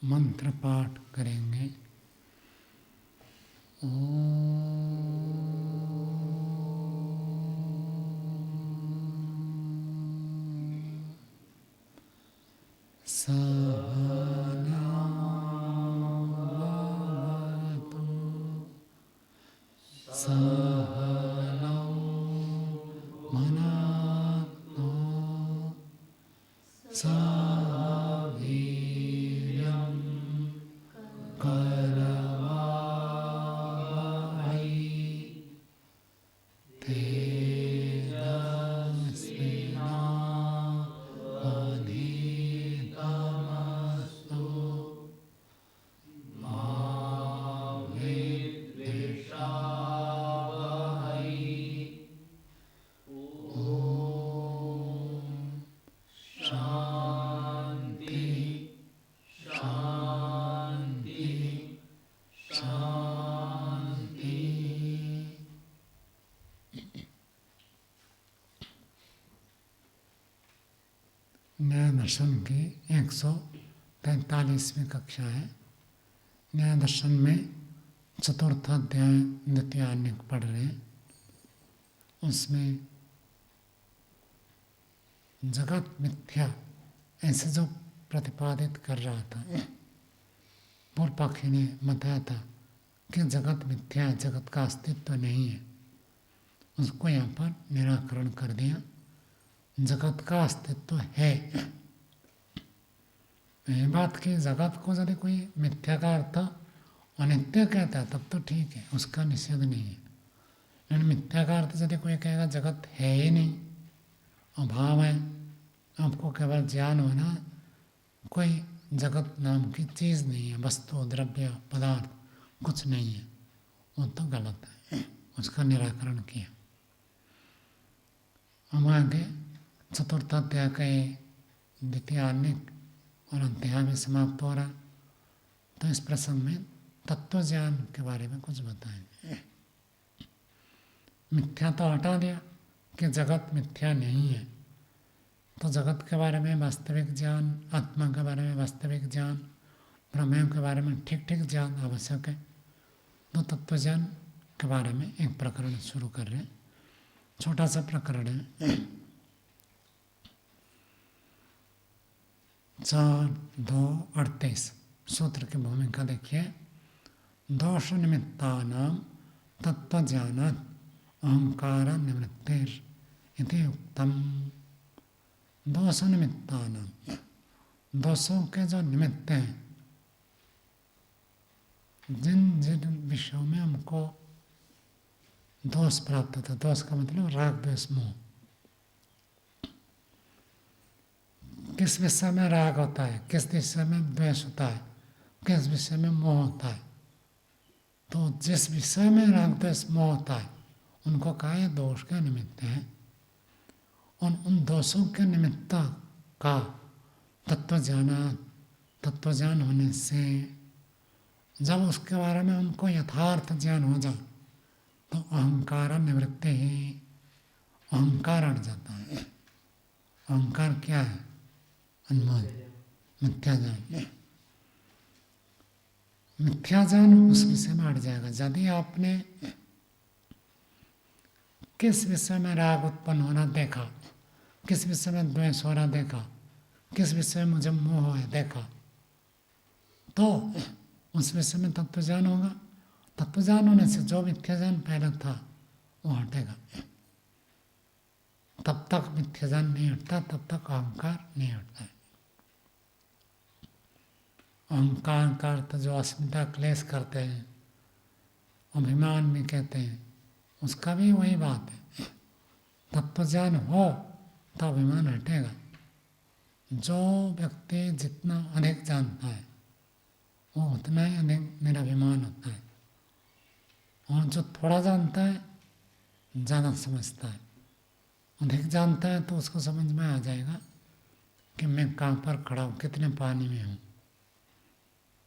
मंत्र पाठ करेंगे। सहना भवतु सहनौ भुनक्तु सह वीर्यं करवावहै तेजस्विनावधीतमस्तु मा विद्विषावहै। शांति शांति शांति। न्याय दर्शन की 143वीं कक्षा है। न्याय दर्शन में चतुर्थ अध्याय द्वितीय अन्य पढ़ रहे हैं। उसमें जगत मिथ्या ऐसे जो प्रतिपादित कर रहा था, पूर्व पक्षी ने बताया था कि जगत मिथ्या है, जगत का अस्तित्व नहीं है। उसको यहाँ पर निराकरण कर दिया। जगत का अस्तित्व है। ये बात कि जगत को यदि कोई मिथ्या का अर्थ अनित्य कहता है तब तो ठीक है, उसका निषेध नहीं है। लेकिन मिथ्या का अर्थ यदि कोई कहेगा जगत है ही नहीं, अभाव है, आपको केवल ज्ञान होना, कोई जगत नाम की चीज़ नहीं है, वस्तु द्रव्य पदार्थ कुछ नहीं है, वो तो गलत है। उसका निराकरण किया। हम आगे चतुर्थ अध्याय का द्वितीय अन्य और अध्याय भी समाप्त हो रहा। तो इस प्रसंग में तत्व ज्ञान के बारे में कुछ बताएंगे। मिथ्या तो हटा दिया कि जगत मिथ्या नहीं है, तो जगत के बारे में वास्तविक ज्ञान, आत्मा के बारे में वास्तविक ज्ञान, ब्रह्म के बारे में ठीक ठीक ज्ञान आवश्यक है। तो तत्व ज्ञान के बारे में एक प्रकरण शुरू कर रहे हैं। छोटा सा प्रकरण है, 4:2:38 सूत्र की भूमिका देखिए। दोष निमित्तानां तत्वज्ञानात् अहंकार निवृत्तिर इति उक्तम। दोष निमित्तानां, दोषों के जो निमित्त हैं, जिन जिन विषयों में हमको दोष प्राप्त होता है, दोष का मतलब राग द्वेष मोह, किस विषय में राग होता है, किस विषय में द्वेष होता है, किस विषय में मोह होता है, तो जिस विषय में राग द्वेष मोह होता है उनको कहा यह दोष के निमित्त है। और उन दोषों के निमित्त का तत्वज्ञान होने से जब उसके बारे में उनको यथार्थ ज्ञान हो जाए तो अहंकार निवृत्ति ही, अहंकार हट जाता है। अहंकार क्या है? अनुमान, मिथ्या ज्ञान। मिथ्या ज्ञान उस विषय में हट जाएगा यदि आपने किस विषय में राग उत्पन्न होना देखा, किस विषय में द्वेष हो रहा देखा, किस विषय में मुझे मोह है देखा, तो उस विषय में तत्वज्ञान होगा। तत्वज्ञान होने से जो मिथ्या ज्ञान पहले था वो हटेगा। तब तक मिथ्या ज्ञान नहीं हटता, तब तक अहंकार नहीं हटता है। अहंकार का अर्थ जो अस्मिता क्लेश करते हैं, अभिमान भी कहते हैं, उसका भी वही बात है। तत्वज्ञान हो तो अभिमान हटेगा। जो व्यक्ति जितना अधिक जानता है वो उतना ही अधिक निराभिमान होता है, और जो थोड़ा जानता है ज़्यादा समझता है। अधिक जानता है तो उसको समझ में आ जाएगा कि मैं कहाँ पर खड़ा हूँ, कितने पानी में हूँ।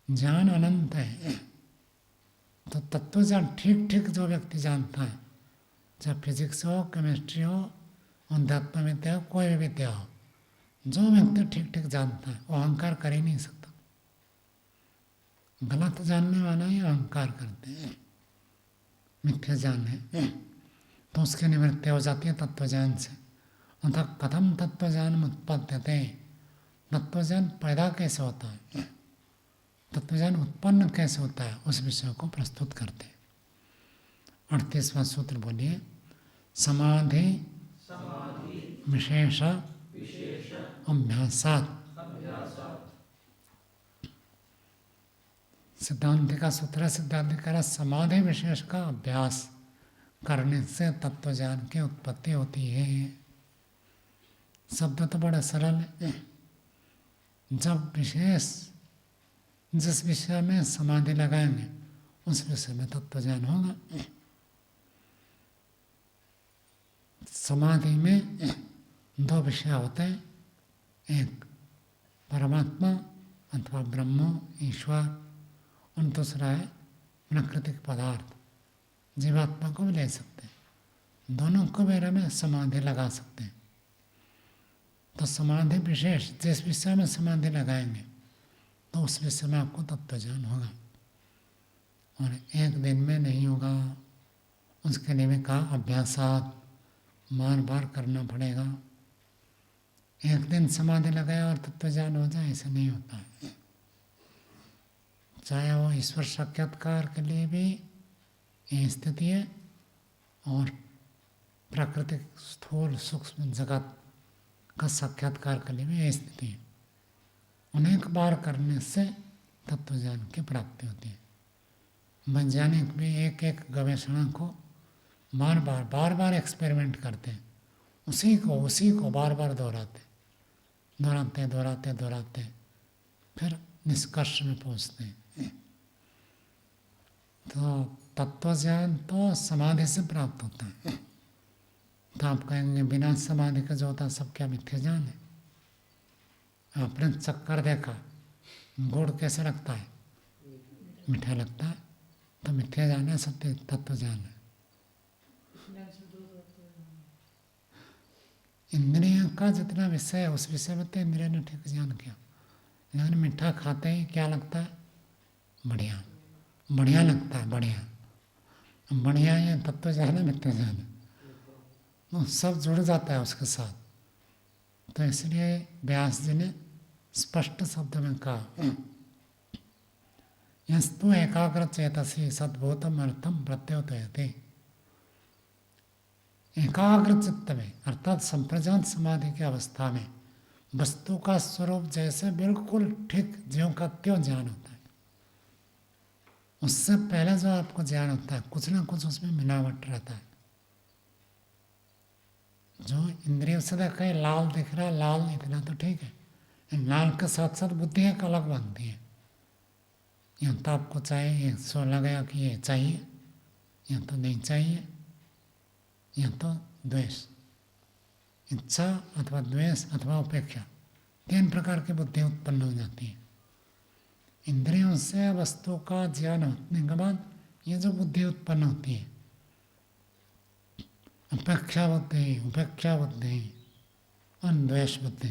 ज्ञान अनंत है। तो तत्वज्ञान ठीक ठीक जो व्यक्ति जानता है, चाहे फिजिक्स हो, केमिस्ट्री हो, अध्यात्म विद्या हो, कोई भी विद्या हो, जो व्यक्ति ठीक ठीक जानता है वो अहंकार कर ही नहीं सकता। गलत जानने वाला ही अहंकार करते हैं, मिथ्या ज्ञान है, तो उसकी निवृत्ति हो जाती है तत्वज्ञान से। अतः कथम तत्वज्ञान उत्पद्यते, तत्वज्ञान पैदा कैसे होता है, तत्वज्ञान उत्पन्न कैसे होता है, उस विषय को प्रस्तुत करते हैं। 38वां सूत्र बोलिए, समाधि विशेष अभ्यासात्। सिद्धांत का सूत्र, सिद्धांत कह रहा समाधि विशेष का अभ्यास करने से तत्वज्ञान की उत्पत्ति होती है। शब्द तो बड़ा सरल है। जब विशेष जिस विषय में समाधि लगाएंगे उस विषय में तत्वज्ञान होगा। समाधि में दो विषय होते हैं, एक परमात्मा अथवा ब्रह्म ईश्वर, और दूसरा है प्राकृतिक पदार्थ, जीवात्मा को भी ले सकते हैं। दोनों को मेरे में समाधि लगा सकते हैं। तो समाधि विशेष जिस विषय में समाधि लगाएंगे तो उस विषय में आपको तत्वज्ञान होगा। और एक दिन में नहीं होगा, उसके लिए भी कहा अभ्यासात, बार बार करना पड़ेगा। एक दिन समाधि लगाया और तत्वज्ञान हो जाए, ऐसा नहीं होता है। चाहे वो ईश्वर साक्षात्कार के लिए भी ये स्थिति है और प्राकृतिक स्थूल सूक्ष्म जगत का साक्षात्कार के लिए भी ये स्थिति है। अनेक बार करने से तत्वज्ञान की प्राप्ति होती है। वैज्ञानिक भी एक एक गवेषणा को बार बार एक्सपेरिमेंट करते हैं, उसी को बार बार दोहराते फिर निष्कर्ष में पहुंचते हैं। तो तत्वज्ञान तो समाधि से प्राप्त होता है। तो आप कहेंगे बिना समाधि का जो होता है सब क्या मिथ्या ज्ञान है? आपने चक्कर देखा, गुड़ कैसे लगता है? मीठा लगता है, तो मिथ्या ज्ञान है, सत्य तत्व ज्ञान है। इंद्रियों का जितना विषय है उस विषय में तो इंद्रियों ने ठीक ज्ञान किया, लेकिन मीठा खाते ही क्या लगता है? बढ़िया लगता है, बढ़िया ये तत्व ज्ञान है, मिथ्या ज्ञान है, तो सब जुड़ जाता है उसके साथ। तो इसलिए व्यास जी ने स्पष्ट शब्द में कहा, यस्तु एकाग्र चेतसी सद्भूतम अर्थम प्रत्योतयते। एकाग्र चित्त में अर्थात संप्रज्ञात समाधि की अवस्था में वस्तु का स्वरूप जैसे बिल्कुल ठीक ज्यों का त्यों ज्ञान होता है। उससे पहले जो आपको ज्ञान होता है कुछ ना कुछ उसमें मिलावट रहता है। जो इंद्रियों से देखा है लाल दिख रहा है, लाल इतना तो ठीक है, लाल के साथ साथ बुद्धि एक अलग बनती है। यहाँ तो आपको चाहिए, ये सो लगेगा कि ये चाहिए, यहाँ तो नहीं चाहिए, यहाँ तो द्वेष, इच्छा अथवा द्वेष अथवा उपेक्षा, तीन प्रकार की बुद्धि उत्पन्न हो जाती है। इंद्रियों से वस्तु का ज्ञान होने के बाद ये जो बुद्धि उत्पन्न होती है, उपेक्षा बुद्धि और द्वेष बुद्धि,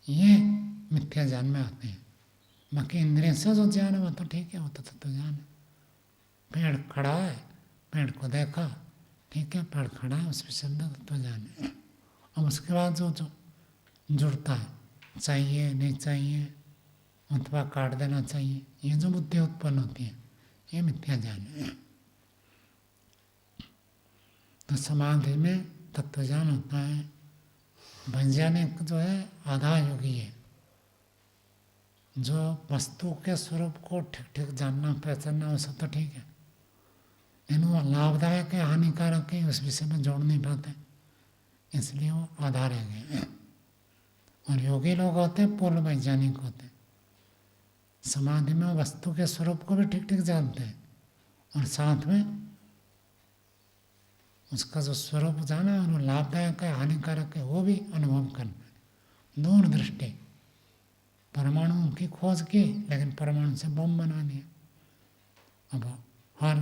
ये मिथ्या ज्ञान में आते हैं। बाकी इंद्रिय से जो ज्ञान है वो तो ठीक है, वो तो तत्व ज्ञान है। पेड़ खड़ा है, पेड़ को देखा, ठीक है, पेड़ खड़ा है, उस विषय में तत्व ज्ञान है। अब उसके बाद जो जुड़ता है, चाहिए नहीं चाहिए अथवा काट देना चाहिए, ये जो बुद्धि उत्पन्न होती है ये मिथ्या ज्ञान है। तो समाधि में तत्व ज्ञान होता है। वैज्ञानिक जो है आधा योगी है, जो वस्तु के स्वरूप को ठीक ठीक जानना पहचानना वैसा तो ठीक है, लेकिन वो लाभदायक है हानिकारक है उस विषय में जोड़ नहीं पाते, इसलिए वो आधा रह गए। और योगी लोग होते हैं पूर्ण वैज्ञानिक होते हैं, समाधि में वस्तु के स्वरूप को भी ठीक ठीक जानते हैं और साथ में उसका जो स्वरूप जाना है वो लाभदायक है हानिकारक है वो भी अनुभव करना है। दूरदृष्टि, परमाणुओं की खोज की लेकिन परमाणु से बम बना दिया। अब हर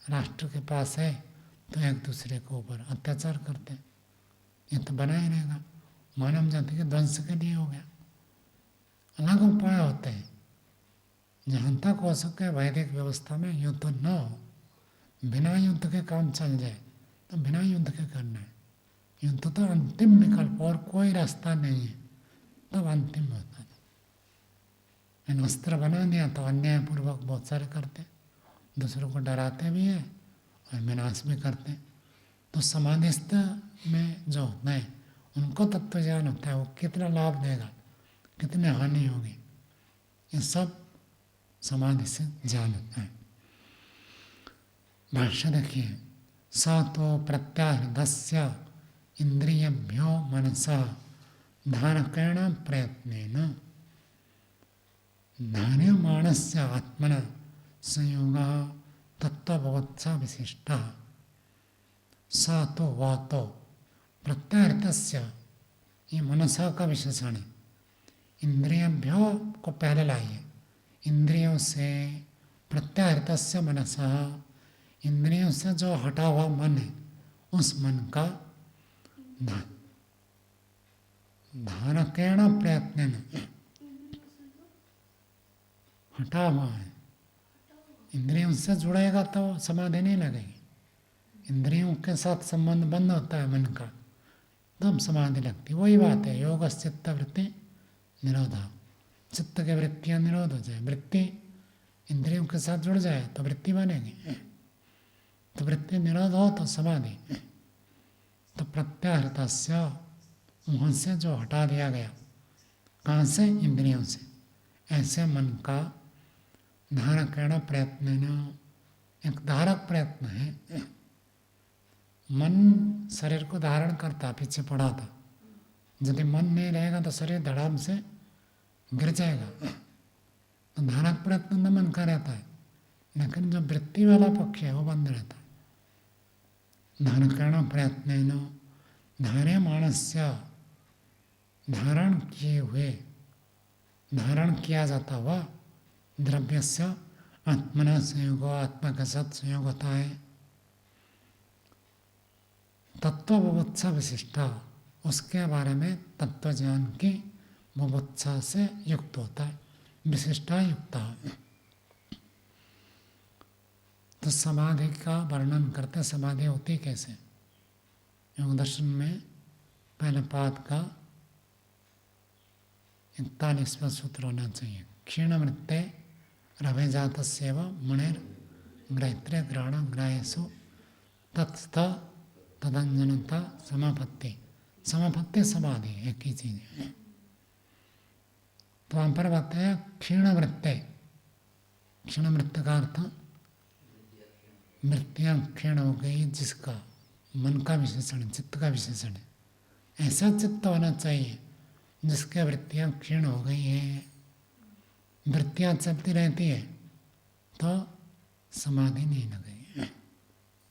राष्ट्र के पास है तो एक दूसरे के ऊपर अत्याचार करते हैं, ये तो बना ही रहेगा, मानव जाति के ध्वंस के लिए हो गया। अलग उपाय होते हैं जहाँ तक हो सके वैदिक व्यवस्था में युद्ध न हो, बिना युद्ध के काम चल जाए तो बिना युद्ध के करना है। युद्ध तो अंतिम विकल्प, और कोई रास्ता नहीं है, तब अंतिम होता है। इन अस्त्र बना दिया तो अन्यायपूर्वक बहुत सारे करते, दूसरों को डराते भी हैं और विनाश भी करते हैं। तो समाधिस्थ में जो होता है उनको तत्व ज्ञान होता है, वो कितना लाभ देगा, कितनी हानि होगी, ये सब समाधि से ज्ञान होता है। भाष्य देखिए, स तो प्रत्याहृदस्य इंद्रियभ्यो मनसा धारकेण प्रयत्नेन धार्यमाणस्य आत्मना संयोगः तत्त्वभवत्सा विशिष्टः। स तो वह तो प्रत्याहृतस्य, ये मनसा का विशेषण है। इंद्रियभ्यो को पहले लाइए, इंद्रियों से, प्रत्याहृतस्य मनसा, इंद्रियों से जो हटा हुआ मन है, उस मन का धारकेण प्रयत्न, हटा हुआ है, इंद्रियों से जुड़ेगा तो समाधि नहीं लगेगी। इंद्रियों के साथ संबंध बंद होता है मन का, तब समाधि लगती। वही बात है, योग चित्त वृत्ति निरोधा, चित्त के वृत्तियाँ निरोध हो जाए, वृत्ति इंद्रियों के साथ जुड़ जाए तो वृत्ति बनेगी, तो वृत्ति निरोध हो तो समाधि। तो प्रत्याहृतस्य, वहाँ से जो हटा दिया गया, कहाँ से? इंद्रियों से। ऐसे मन का धारकेण प्रयत्न, एक धारक प्रयत्न है। मन शरीर को धारण करता, पीछे पड़ा था, यदि मन नहीं रहेगा तो शरीर धड़ाम से गिर जाएगा। तो धारक प्रयत्न तो मन का रहता है, लेकिन जो वृत्ति वाला पक्ष है वो बंद रहता है। धारकेण प्रयत्न धार्यमाणस्य, धारण किए हुए, धारण किया जाता हुआ द्रव्यस्य आत्मना संयोग, आत्मा के साथ संयोग होता है। तत्वबुभुत्सा विशिष्टा, उसके बारे में तत्व ज्ञान की बुभुत्सा से युक्त होता है, विशिष्टा युक्त है। तो समाधि का वर्णन करते, समाधि होती कैसे? योग दर्शन में पहले पाद का 41वां सूत्र होना चाहिए। क्षीणवृत्ते रवेजातस्यैव मुनेर ग्रहित्रे ग्रहण ग्राह्यसु तत्स्थ तदंजनता समापत्ति। समापत्ति समाधि एक ही चीज है। तो वहाँ पर बताया क्षीणवृत्ते, क्षीणवृत्त का अर्थ वृत्तियाँ क्षीण हो गई, जिसका मन का विशेषण, चित्त का विशेषण है। ऐसा चित्त होना चाहिए जिसके वृत्तियाँ क्षीण हो गई हैं। वृत्तियाँ चलती रहती है तो समाधि नहीं लगेगी।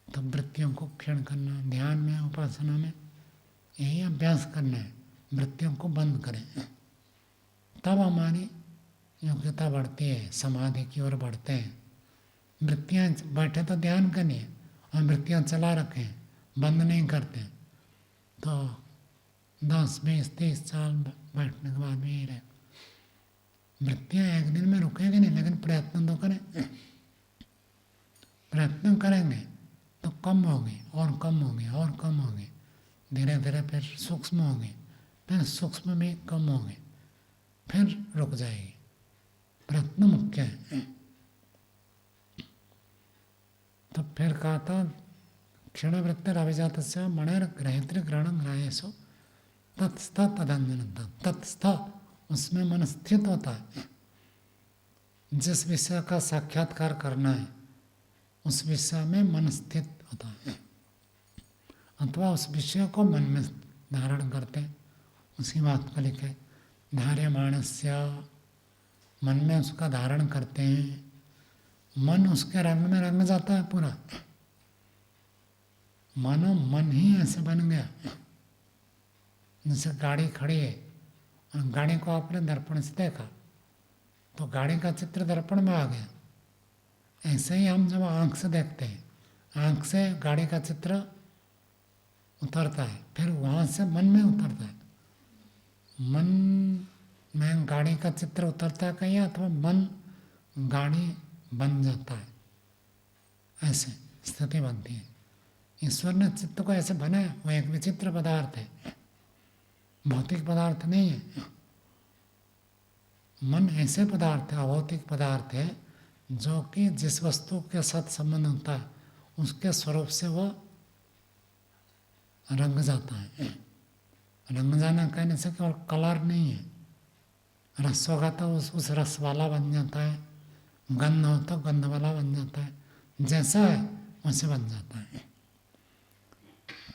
तो वृत्तियों को क्षीण करना, ध्यान में, उपासना में यही अभ्यास करना है, वृत्तियों को बंद करें, तब हमारी योग्यता बढ़ती है, समाधि की ओर बढ़ते हैं। वृत्तियाँ बैठे तो ध्यान करिए, और वृत्तियाँ चला रखें, बंद नहीं करते, तो 10, 20, 30 साल बैठने के बाद भी यही रहे। वृत्तियाँ एक दिन में रुकेगी नहीं, लेकिन प्रयत्न तो करें। प्रयत्न करेंगे तो कम होगी, और कम होगी, और कम होगी, धीरे धीरे फिर सूक्ष्म होगी, फिर सूक्ष्म भी कम होगी, फिर रुक जाएगी। प्रयत्न मुख्य है। तो फिर कहा था क्षीणवृत्तिर अभिजातस्य मणिर ग्रहित्री ग्रहण ग्राह्यसु तत्स्थ तदंजनता। तत्स्थ, उसमें मन स्थित होता है। जिस विषय का साक्षात्कार करना है उस विषय में मन स्थित होता है, अथवा उस विषय को मन में धारण करते हैं। उसी बात को लिखे धार्यमाणस्य, मन में उसका धारण करते हैं। मन उसके रंग में रंग जाता है पूरा, मानो मन ही ऐसे बन गया। जैसे गाड़ी खड़ी है और गाड़ी को आपने दर्पण से देखा तो गाड़ी का चित्र दर्पण में आ गया। ऐसे ही हम जब आँख से देखते हैं, आँख से गाड़ी का चित्र उतरता है, फिर वहाँ से मन में उतरता है। मन में गाड़ी का चित्र उतरता है कहीं, अथवा मन गाड़ी बन जाता है, ऐसे स्थिति बनती है। ईश्वर ने चित्त को ऐसे बनाया, वो एक विचित्र पदार्थ है, भौतिक पदार्थ नहीं है। मन ऐसे पदार्थ है, अभौतिक पदार्थ है, जो कि जिस वस्तु के साथ संबंध होता है उसके स्वरूप से वो रंग जाता है। रंग जाना कहने से केवल कलर नहीं है, रस होगा तो उस रस वाला बन जाता है, गंध हो तो गंध वाला बन जाता है, जैसा है वैसे बन जाता है।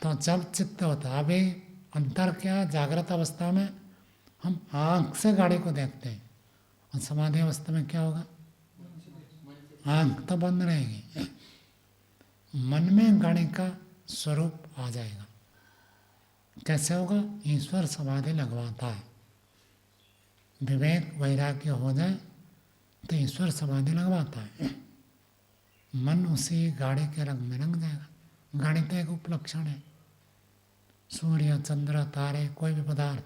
तो जब चित्त होता है, अभी अंतर क्या है, जागृत अवस्था में हम आँख से गाड़ी को देखते हैं, और समाधि अवस्था में क्या होगा, आँख तो बंद रहेगी, मन में गाड़ी का स्वरूप आ जाएगा। कैसे होगा, ईश्वर समाधि लगवाता है। विवेक वैराग्य हो जाए तो ईश्वर समाधि लगवाता है, मन उसी गाड़ी के रंग में रंग जाएगा। गाड़ी तो एक उपलक्षण है, सूर्य चंद्र तारे कोई भी पदार्थ।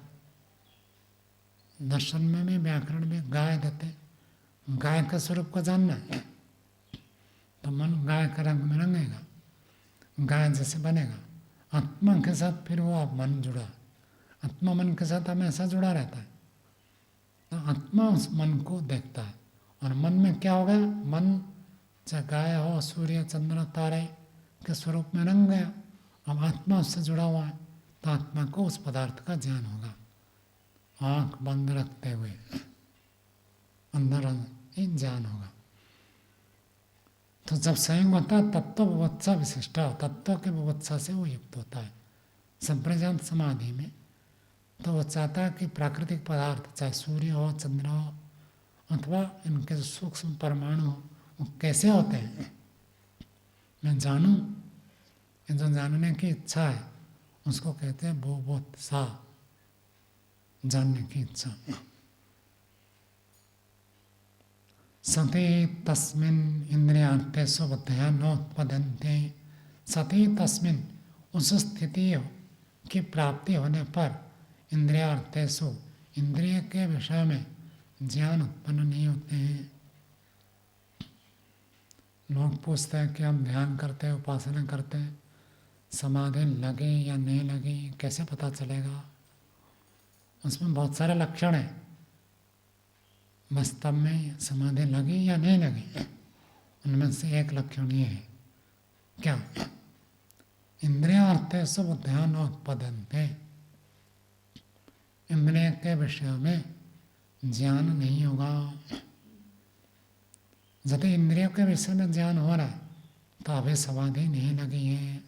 दर्शन में भी व्याकरण में गाय देते, गाय के स्वरूप को जानना है तो मन गाय के रंग में रंगेगा, गाय जैसे बनेगा। आत्मा के साथ फिर वो आप मन जुड़ा, आत्मा मन के साथ हमेशा जुड़ा रहता है, तो आत्मा उस मन को देखता है। और मन में क्या हो गया, मन चाहे गाय हो, सूर्य चंद्र तारे के स्वरूप में रंग गया। अब आत्मा उससे जुड़ा हुआ है तो आत्मा को उस पदार्थ का ज्ञान होगा। आँख बंद रखते हुए अंदर ही ज्ञान होगा। तो जब संयोग होता है तत्व विवत्सा विशिष्ट, तत्व के विवत्सा से वो युक्त होता है। संप्रज्ञात समाधि में तो वो चाहता है कि प्राकृतिक पदार्थ चाहे सूर्य हो, चंद्र हो, अथवा इनके जो सूक्ष्म परमाणु हो, वो कैसे होते हैं मैं जानूं। ये जो जानने की इच्छा है उसको कहते हैं बुभुत्सा, जानने की इच्छा। सति तस्मिन् इंद्रियार्थेषु बुद्धयः नोत्पद्यन्ते। सति तस्मिन्, उस स्थिति की प्राप्ति होने पर इंद्रियार्थेषु, इंद्रिय के विषय में ज्ञान उत्पन्न नहीं होते हैं। लोग पूछते हैं कि हम ध्यान करते हैं, उपासना करते हैं, समाधि लगे या नहीं लगे कैसे पता चलेगा। उसमें बहुत सारे लक्षण हैं, वास्तव में समाधि लगी या नहीं लगी। उनमें से एक लक्षण ये है, क्या, इंद्रियार्थेषु बुद्धयः नोत्पद्यन्ते, इंद्रिय के विषय में ज्ञान नहीं होगा। जब इंद्रियों के विषय में ज्ञान हो रहा है तो अभी समाधि नहीं लगी है।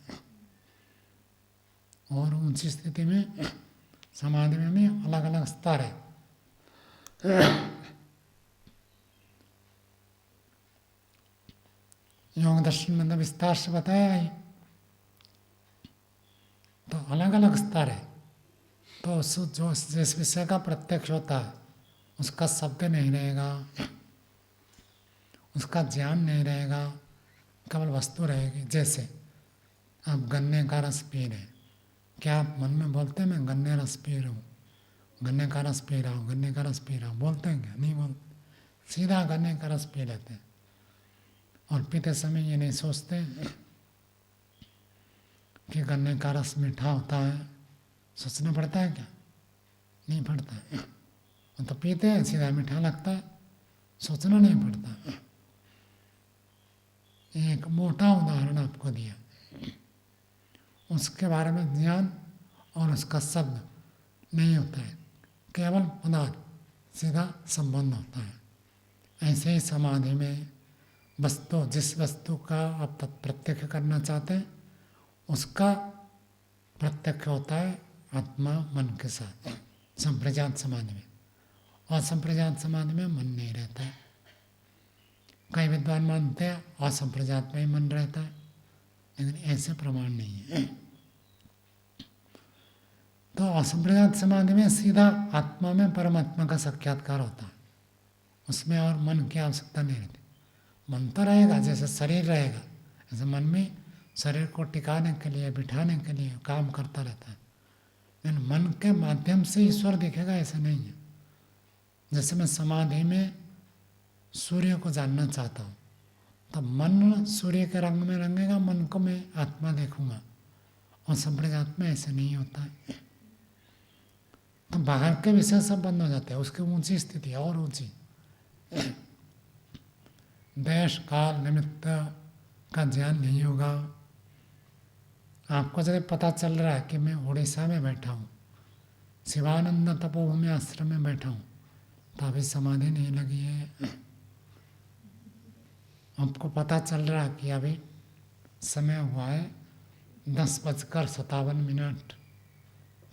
और ऊंची स्थिति में समाधि में भी अलग अलग स्तर है। योग दर्शन में विस्तार से बताया है, तो अलग अलग स्तर है। तो उस जो जिस विषय का प्रत्यक्ष होता है उसका शब्द नहीं रहेगा, उसका ज्ञान नहीं रहेगा, केवल वस्तु रहेगी। जैसे आप गन्ने का रस पी रहे, क्या आप मन में बोलते हैं मैं गन्ने रस पी रहा हूँ, गन्ने का रस पी रहा हूँ, गन्ने का रस पी रहा हूँ, बोलते हैं क्या? नहीं बोलते, सीधा गन्ने का रस पी लेते हैं। और पीते समय ये नहीं सोचते कि गन्ने का रस मीठा होता है, सोचना पड़ता है क्या? नहीं पड़ता है। तो पीते हैं, सीधा मीठा लगता है, सोचना नहीं पड़ता। एक मोटा उदाहरण आपको दिया, उसके बारे में ज्ञान और उसका शब्द नहीं होता है, केवल पदार्थ सीधा संबंध होता है। ऐसे ही समाधि में वस्तु, जिस वस्तु का आप प्रत्यक्ष करना चाहते हैं उसका प्रत्यक्ष होता है आत्मा मन के साथ, संप्रज्ञात समाधि में। और संप्रज्ञात समाधि में मन नहीं रहता है। कई विद्वान मानते हैं असंप्रज्ञात में ही मन रहता है, लेकिन ऐसे प्रमाण नहीं है। तो असंप्रज्ञात समाधि में सीधा आत्मा में परमात्मा का साक्षात्कार होता है, उसमें और मन की आवश्यकता नहीं रहती। मन तो रहेगा, जैसे शरीर रहेगा, ऐसे मन में शरीर को टिकाने के लिए, बिठाने के लिए काम करता रहता है। लेकिन मन के माध्यम से ईश्वर दिखेगा ऐसा नहीं है। जैसे मैं समाधि में सूर्य को जानना चाहता हूँ, तब मन सूर्य के रंग में रंगेगा, मन को मैं आत्मा देखूंगा। और संप्रजात में ऐसे नहीं होता है। तो बाहर के विषय सब बंद हो जाते हैं, उसकी ऊंची स्थिति और ऊंची। देश काल निमित्त का ज्ञान नहीं होगा। आपको जब पता चल रहा है कि मैं उड़ीसा में बैठा हूँ, शिवानंद तपोभूमि आश्रम में बैठा हूँ, तो अभी समाधि नहीं लगी है। आपको पता चल रहा है कि अभी समय हुआ है 10:57,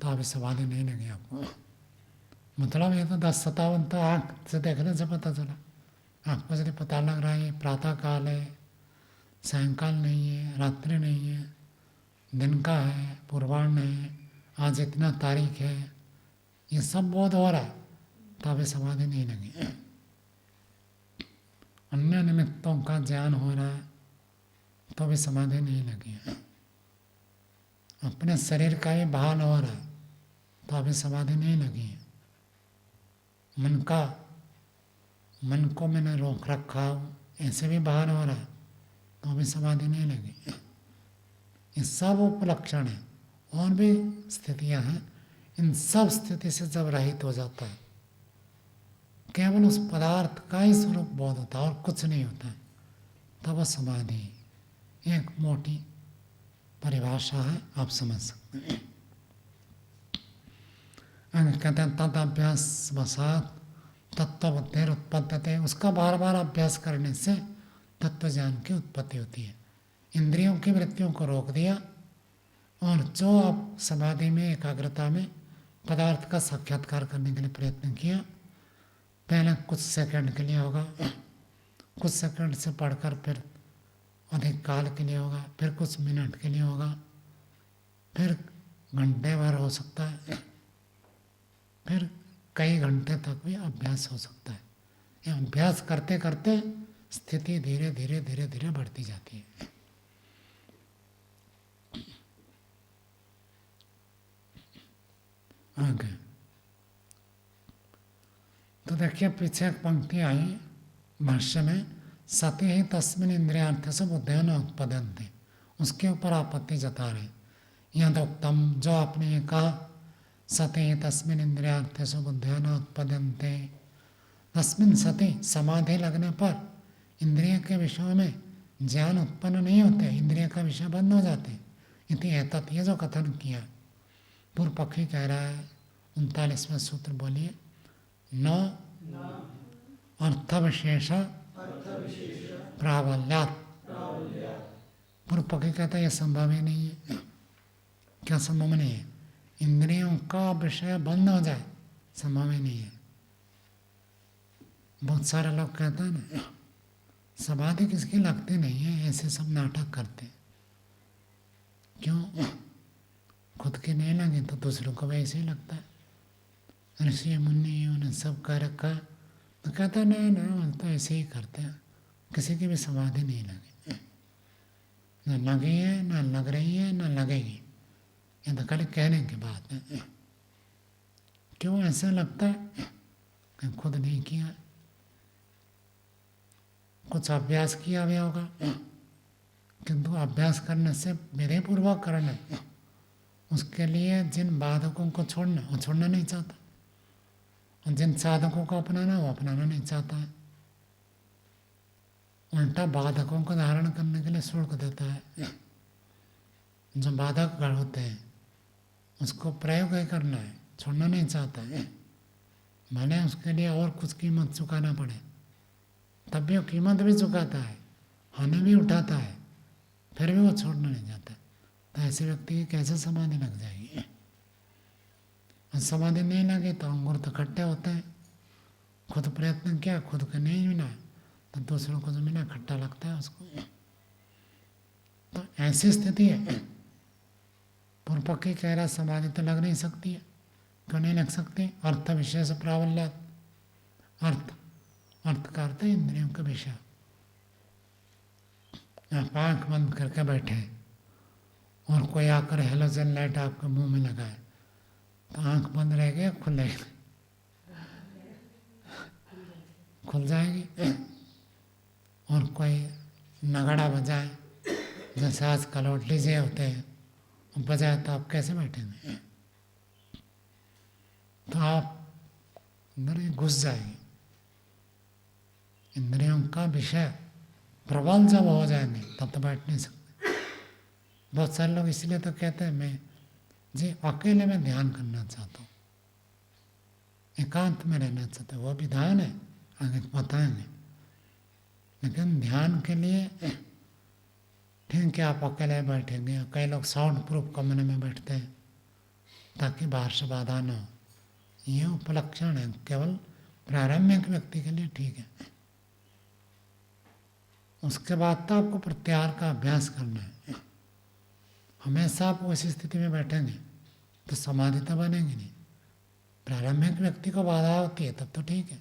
तो अभी समाधि नहीं लगी आपको। मतलब ये तो 10:57 तो आँख से देखने से पता चला। आपको यदि पता लग रहा है ये प्रातः काल है, सायंकाल नहीं है, रात्रि नहीं है, दिन का है, पूर्वाह्न है, आज इतना तारीख है, ये सब बोध हो रहा है, तो अभी समाधि नहीं लगी। अन्य निमित्तों का ज्ञान हो रहा है, तो भी समाधि नहीं लगी है। अपने शरीर का ही भान हो रहा है, तो अभी समाधि नहीं लगी है। मन को मैंने रोक रखा हूँ, ऐसे भी भान हो रहा है, तो अभी समाधि नहीं लगी। ये सब उपलक्षण है, और भी स्थितियां हैं। इन सब स्थिति से जब रहित हो जाता है, केवल उस पदार्थ का ही स्वरूप बोध होता है और कुछ नहीं होता है, तब समाधि एक मोटी परिभाषा है, आप समझ सकते हैं। कहते हैं तद अभ्यास वसात तत्वबुद्धिर उत्पत्ति, उसका बार बार अभ्यास करने से तत्व ज्ञान की उत्पत्ति होती है। इंद्रियों की वृत्तियों को रोक दिया, और जो आप समाधि में एकाग्रता में पदार्थ का साक्षात्कार करने के लिए प्रयत्न किया, पहले कुछ सेकंड के लिए होगा, कुछ सेकंड से पढ़कर फिर अधिक काल के लिए होगा, फिर कुछ मिनट के लिए होगा, फिर घंटे भर हो सकता है, फिर कई घंटे तक भी अभ्यास हो सकता है। ये अभ्यास करते करते स्थिति धीरे धीरे धीरे धीरे बढ़ती जाती है। आगे तो देखिए, पीछे एक पंक्ति आई भाष्य में, सति ही तस्मिन् इंद्रियार्थ से बुद्धि न उत्पद्यन्ते, उसके ऊपर आपत्ति जता रहे। यदुक्तम, जो आपने ये कहा, सति ही तस्मिन् इंद्रियार्थ से बुद्धि न उत्पद्यन्ते, तस्मिन् सति, समाधि लगने पर इंद्रिय के विषयों में ज्ञान उत्पन्न नहीं होते, इंद्रिय का विषय बंद हो जाते। इति एतत्, ये जो कथन किया, पूर्व पक्षी कह रहा है, 39वां सूत्र बोलिए, न अर्थ विशेष प्राबल्यात्। पूर्व पक्षी कहता है ये संभव ही नहीं है। क्या संभव नहीं है? इंद्रियों का विषय बंद हो जाए, संभव ही नहीं है। बहुत सारे लोग कहते हैं ना, समाधि किसकी लगती नहीं है, ऐसे सब नाटक करते। क्यों? खुद की नहीं लगी तो दूसरों को भी ऐसे ही लगता है। ऋषि मुनि उन्हें सब कर रखा, तो कहता नहीं ना, तो ऐसे ही करते हैं, किसी की भी समाधि नहीं लगी। न लगी है, न लग रही है, न लगेगी। ये तो खाली कहने की बात है। क्यों ऐसा लगता है? कि खुद नहीं किया, कुछ अभ्यास किया भी होगा, किंतु अभ्यास करने से विधिपूर्वक करना, उसके लिए जिन बाधकों को छोड़ना, वो छोड़ना नहीं चाहता, और जिन साधकों को अपनाना, वो अपनाना नहीं चाहता है। उल्टा बाधकों को धारण करने के लिए शुल्क देता है। जो बाधक होते हैं उसको प्रयोग ही करना है, छोड़ना नहीं चाहता है। भले उसके लिए और कुछ कीमत चुकाना पड़े, तब भी वो कीमत भी चुकाता है, हानि भी उठाता है, फिर भी वो छोड़ना नहीं चाहता। तो ऐसे व्यक्ति की कैसे समाधि लग जाएगी? और समाधि नहीं लगे तो अंगूर तो खट्टे होते हैं। खुद प्रयत्न किया, खुद को नहीं मिला, तो दूसरों को जो मिला खट्टा लगता है उसको। तो ऐसी स्थिति है। पूर्व पक्षी कह रहा समाधि तो लग नहीं सकती है। क्यों नहीं लग सकती? अर्थ विशेष प्राबल्यात्। अर्थ का अर्थ है इंद्रियों का विषय। आप आँख बंद करके बैठे और कोई आकर हेलोजन लाइट आपके मुंह में लगाए, तो आँख बंद रहेगी या खुलेगी? खुल जाएगी। कोई नगाड़ा बजाए, जैसे आजकल और डीजे होते हैं, बजाए तो आप कैसे बैठेंगे? तो आप अंदर ही घुस जाएंगे। इंद्रियों का विषय प्रबल जब हो जाएंगे तब तो बैठ नहीं सकते। बहुत सारे लोग इसलिए तो कहते हैं मैं जी अकेले में ध्यान करना चाहता हूँ, एकांत में रहना चाहता हूँ। वो भी ध्यान है, आगे बताएंगे। लेकिन ध्यान के लिए ठीक है आप अकेले बैठेंगे। कई लोग साउंड प्रूफ कमरे में बैठते हैं ताकि बाहर से बाधा न हो। ये उपलक्षण है, केवल प्रारंभिक व्यक्ति के लिए ठीक है। उसके बाद तो आपको प्रत्याहार का अभ्यास करना है। हमेशा आप उसी स्थिति में बैठेंगे तो समाधि तो बनेगी नहीं। प्रारंभिक व्यक्ति को बाधा होती है तब तो ठीक है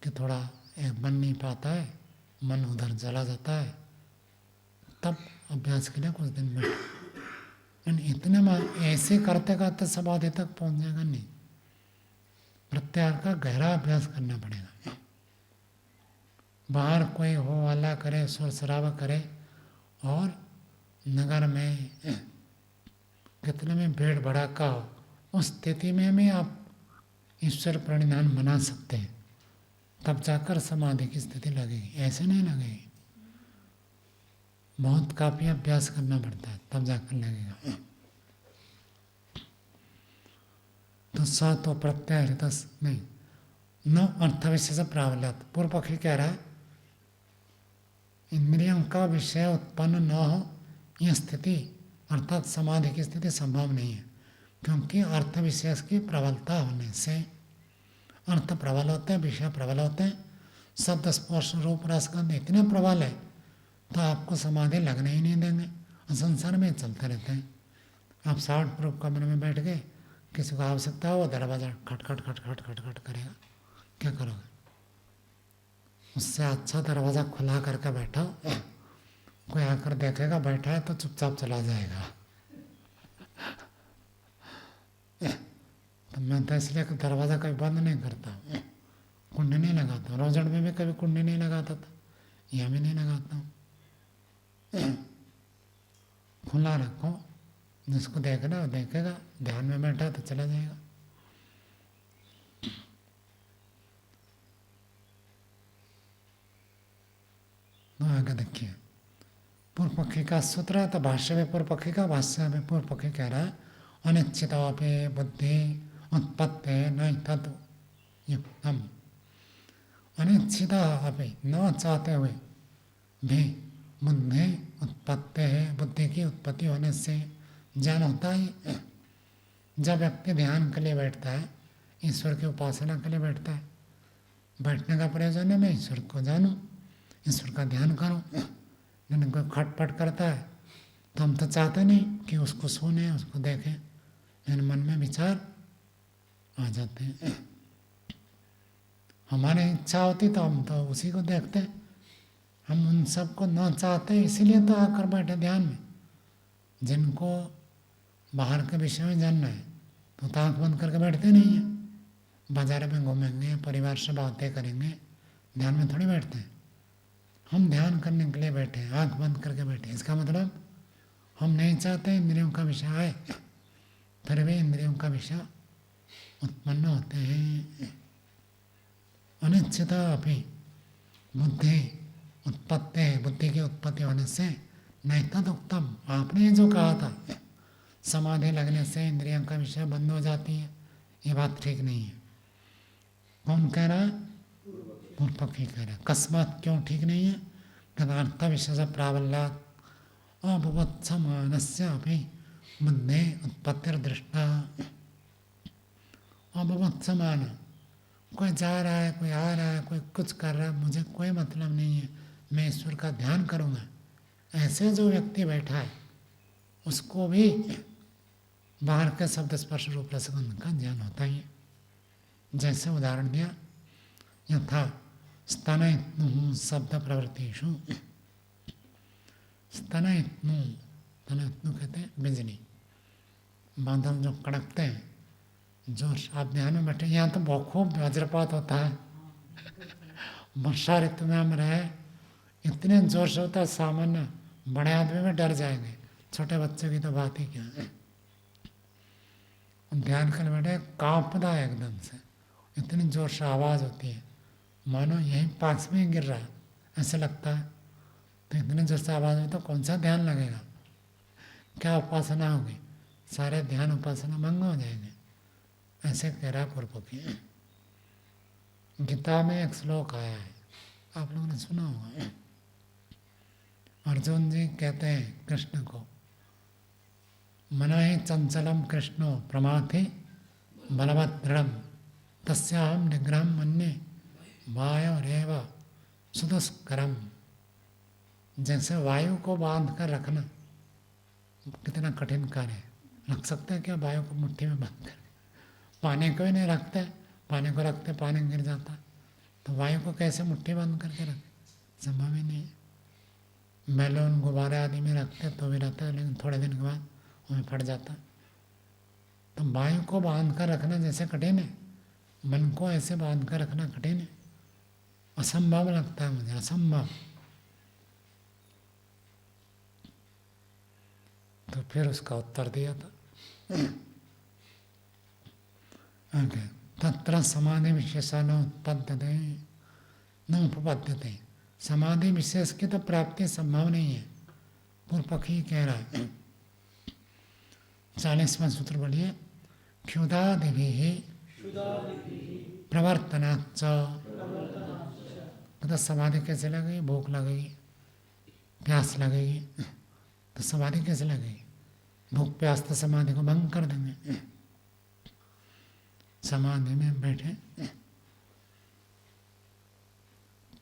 कि थोड़ा बन नहीं पाता है, मन उधर चला जाता है, तब अभ्यास के लिए कुछ दिन बैठो। लेकिन इतने में ऐसे करते करते समाधि तक पहुंच जाएगा नहीं। प्रत्याहार का गहरा अभ्यास करना पड़ेगा। बाहर कोई हो हल्ला करे, शोर शराबा करे और नगर में कितने में भीड़ भड़ाका हो, उस स्थिति में भी आप ईश्वर प्रणिधान बना सकते हैं। तब जाकर समाधि की स्थिति लगेगी, ऐसे नहीं लगेगी। बहुत काफी अभ्यास करना पड़ता है तब जाकर लगेगा। तो स तो प्रत्यय हृदय नहीं न अर्थ विशेष प्राबल्यात। पूर्व पक्षी कह रहा है इंद्रियों का विषय उत्पन्न न हो यह स्थिति अर्थात समाधि की स्थिति संभव नहीं है, क्योंकि अर्थ विशेष की प्रबलता होने से अर्थ प्रबल होते हैं, विषय प्रबल होते हैं। शब्द स्पर्श रूप रसगंध इतने प्रबल है तो आपको समाधि लगने ही नहीं देंगे और संसार में चलते रहते हैं। आप साउंड प्रूफ कमरे में बैठ गए, किसी को आवश्यकता हो दरवाजा खटखट खटखट खटखट करेगा, क्या करोगे? उससे अच्छा दरवाज़ा खुला करके बैठो, कोई आकर देखेगा बैठा है तो चुपचाप चला जाएगा। तो मैं तो इसलिए दरवाज़ा कभी बंद नहीं करता, कुंडी नहीं लगाता। रोजड़ में भी कभी कुंडी नहीं लगाता था, यहाँ भी नहीं लगाता हूँ। खुला रखो, जिसको देखना वो देखेगा, ध्यान में बैठा तो चला जाएगा। आगे देखिए पूर्व पक्षी का सूत्र है। तो भाष्य में पूर्व पक्षी का, भाष्य में पूर्व पक्षी कह रहा है अनिश्चितोपि बुद्धि उत्पत्ति न तद युक्तम। अनिश्चित अपि न चाहते हुए भी बुद्धि उत्पत्ति है, बुद्धि की उत्पत्ति होने से ज्ञान होता है। जब व्यक्ति ध्यान के लिए बैठता है, ईश्वर की उपासना के लिए बैठता है, बैठने का प्रयोजन है मैं ईश्वर को जानूं, ईश्वर का ध्यान करूं। लेकिन कोई खटपट करता है तो हम तो चाहते नहीं कि उसको सुने, उसको देखें, लेकिन मन में विचार आ जाते हैं। हमारी इच्छा होती तो हम तो उसी को देखते। हम उन सबको न चाहते, इसीलिए तो आकर बैठे ध्यान में। जिनको बाहर के विषय में जानना है तो आँख बंद करके बैठते नहीं हैं। बाजार में घूमेंगे, परिवार से बातें करेंगे, ध्यान में थोड़ी बैठते हैं। हम ध्यान करने के लिए बैठे हैं, आँख बंद करके बैठे हैं। इसका मतलब हम नहीं चाहते इंद्रियों का विषय आए, फिर भी इंद्रियों का विषय उत्पन्न होते हैं। अनिश्चित अपि बुद्धि उत्पत्ति, बुद्धि की उत्पत्ति होने से नहीं तद उत्तम। आपने जो कहा था समाधि लगने से इंद्रियों का विषय बंद हो जाती है, ये बात ठीक नहीं है। कौन कह रहा है? पूर्व पक्षी कह रहा है। अकस्मात क्यों ठीक नहीं है? अर्थ विशेष प्राबल्यात् अभवत्समानस्य अपि बुद्धि उत्पत्तिर्दृष्टा। अभवत्समान, कोई जा रहा है, कोई आ रहा है, कोई कुछ कर रहा है, मुझे कोई मतलब नहीं है, मैं ईश्वर का ध्यान करूँगा, ऐसे जो व्यक्ति बैठा है उसको भी बाहर के शब्द स्पर्श रूप रसगंध का ज्ञान होता ही है। जैसे उदाहरण दिया, यथा स्तनयित्नुः शब्द प्रवृत्तिषु। स्तनयित्नु, स्तनयित्नु कहते हैं बिजली, बादल जो कड़कते हैं, जो आप ध्यान में बैठे। यहाँ तो बहुत खूब वज्रपात होता है। वर्षा ऋतु में हम रहे इतने जोर से होता है, सामान्य बड़े आदमी में डर जाएंगे, छोटे बच्चे की तो बात ही क्या है। ध्यान कर बैठे, कांपता है एकदम से, इतनी जोर से आवाज़ होती है, मानो यहीं पास में ही गिर रहा है ऐसे लगता है। तो इतने जोर से आवाज़ में तो कौन सा ध्यान लगेगा, क्या उपासना होगी, सारे ध्यान उपासना भंग हो जाएंगे। ऐसे कह रहा पूर्वपक्षी। गीता में एक श्लोक आया है, आप लोगों ने सुना होगा। अर्जुन जी कहते हैं कृष्ण को, मना ही चंचलम कृष्णो प्रमाथि बलवत् दृढ़ तस्याहम निग्रहम मन्ये वायोरेव सुदुष्करम। जैसे वायु को बांध कर रखना कितना कठिन कार्य है। रख सकते हैं क्या वायु को मुट्ठी में बांध कर? पानी को ही नहीं रखते, पानी को रखते पानी गिर जाता, तो वायु को कैसे मुट्ठी बंद करके रखें? संभव ही नहीं है। बैलून गुब्बारे आदि में रखते तो भी रहता है, लेकिन थोड़े दिन के बाद वहीं फट जाता। तो वायु को बांध कर रखना जैसे कठिन है, मन को ऐसे बांध कर रखना कठिन है, असंभव लगता है मुझे, असंभव। तो फिर उसका उत्तर दिया था, तत्र समाधि विशेषा न उत्पद्यते न उपपद्यते। समाधि विशेष की तो प्राप्ति संभव नहीं है, पूर्व पक्षी कह रहा है। 40वां सूत्र बोलिए, क्षुधादिभिः प्रवर्तनाच्च। तो समाधि कैसे लगेगी? भूख लगेगी, प्यास लगेगी, तो समाधि कैसे लगेगी? भूख प्यास तो समाधि को भंग कर देंगे। समाधि में बैठे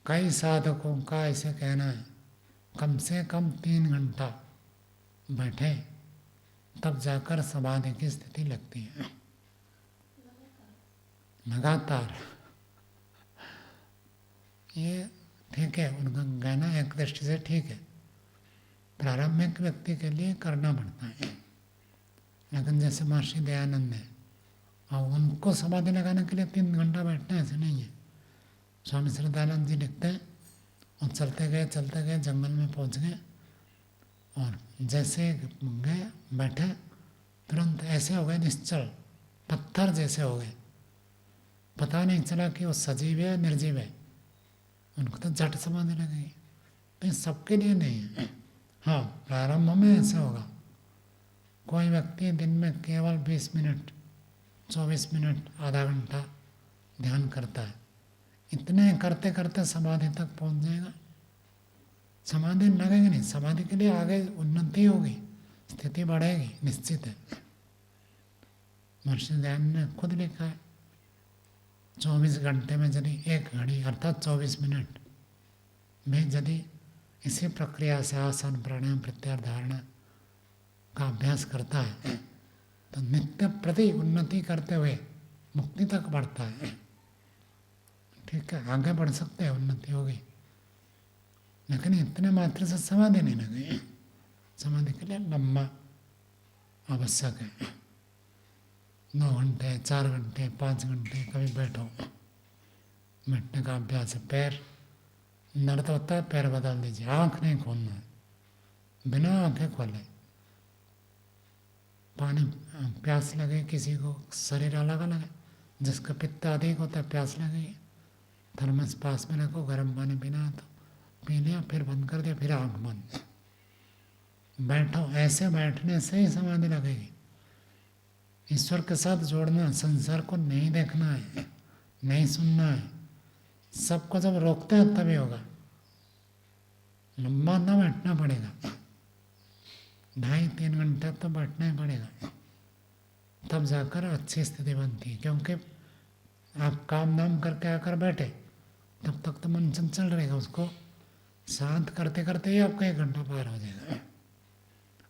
कई साधकों का ऐसे कहना है, कम से कम 3 घंटा बैठे तब जाकर समाधि की स्थिति लगती है, लगातार। ये ठीक है, उनका कहना एक दृष्टि से ठीक है, प्रारंभिक व्यक्ति के लिए करना पड़ता है। लेकिन जैसे महर्षि दयानंद है, और उनको समाधि लगाने के लिए 3 घंटा बैठना ऐसे नहीं है। स्वामी श्रद्धानंद जी लिखते हैं, और चलते गए जंगल में पहुंच गए, और जैसे गए बैठे तुरंत ऐसे हो गए निश्चल, पत्थर जैसे हो गए, पता नहीं चला कि वो सजीव है या निर्जीव है। उनको तो झट समाधि लगेगी। तो ये सबके लिए नहीं है। हाँ, प्रारंभ में ऐसे होगा। कोई व्यक्ति दिन में केवल 20 मिनट 24 मिनट आधा घंटा ध्यान करता है, इतने करते करते समाधि तक पहुंच जाएगा। समाधि लगेगी नहीं, समाधि के लिए आगे उन्नति होगी, स्थिति बढ़ेगी, निश्चित है। महर्षि दयानंद ने खुद लिखा है, 24 घंटे में यदि 1 घड़ी अर्थात 24 मिनट में यदि इसी प्रक्रिया से आसन प्राणायाम प्रत्याहार धारणा का अभ्यास करता है तो नित्य प्रति उन्नति करते हुए मुक्ति तक बढ़ता है। ठीक है, आगे बढ़ सकते हैं, उन्नति होगी, लेकिन इतने मात्र से समाधि नहीं लगे। समाधि के लिए लंबा आवश्यक है, 9 घंटे 4 घंटे 5 घंटे कभी बैठो, बैठने का अभ्यास है। पैर दर्द होता है, पैर बदल दीजिए, आँख नहीं खोलना है, बिना आँखें खोले। पानी प्यास लगे किसी को, शरीर अलग अलग है, जिसका पित्त अधिक होता है प्यास लगेगी, थर्मस पास में रखो, गर्म पानी पीना है तो पी लिया, फिर बंद कर दिया, फिर आँख बंद, बैठो। ऐसे बैठने से ही समाधि लगेगी। ईश्वर के साथ जोड़ना, संसार को नहीं देखना है, नहीं सुनना है, सबको जब रोकते हैं तभी होगा। लंबा ना बैठना पड़ेगा, 2.5-3 घंटा तो बैठना ही पड़ेगा, तब जाकर अच्छी स्थिति बनती है। क्योंकि आप काम नाम करके आकर बैठे तब तक तो मन चंचल रहेगा, उसको शांत करते करते ही आपका 1 घंटा पार हो जाएगा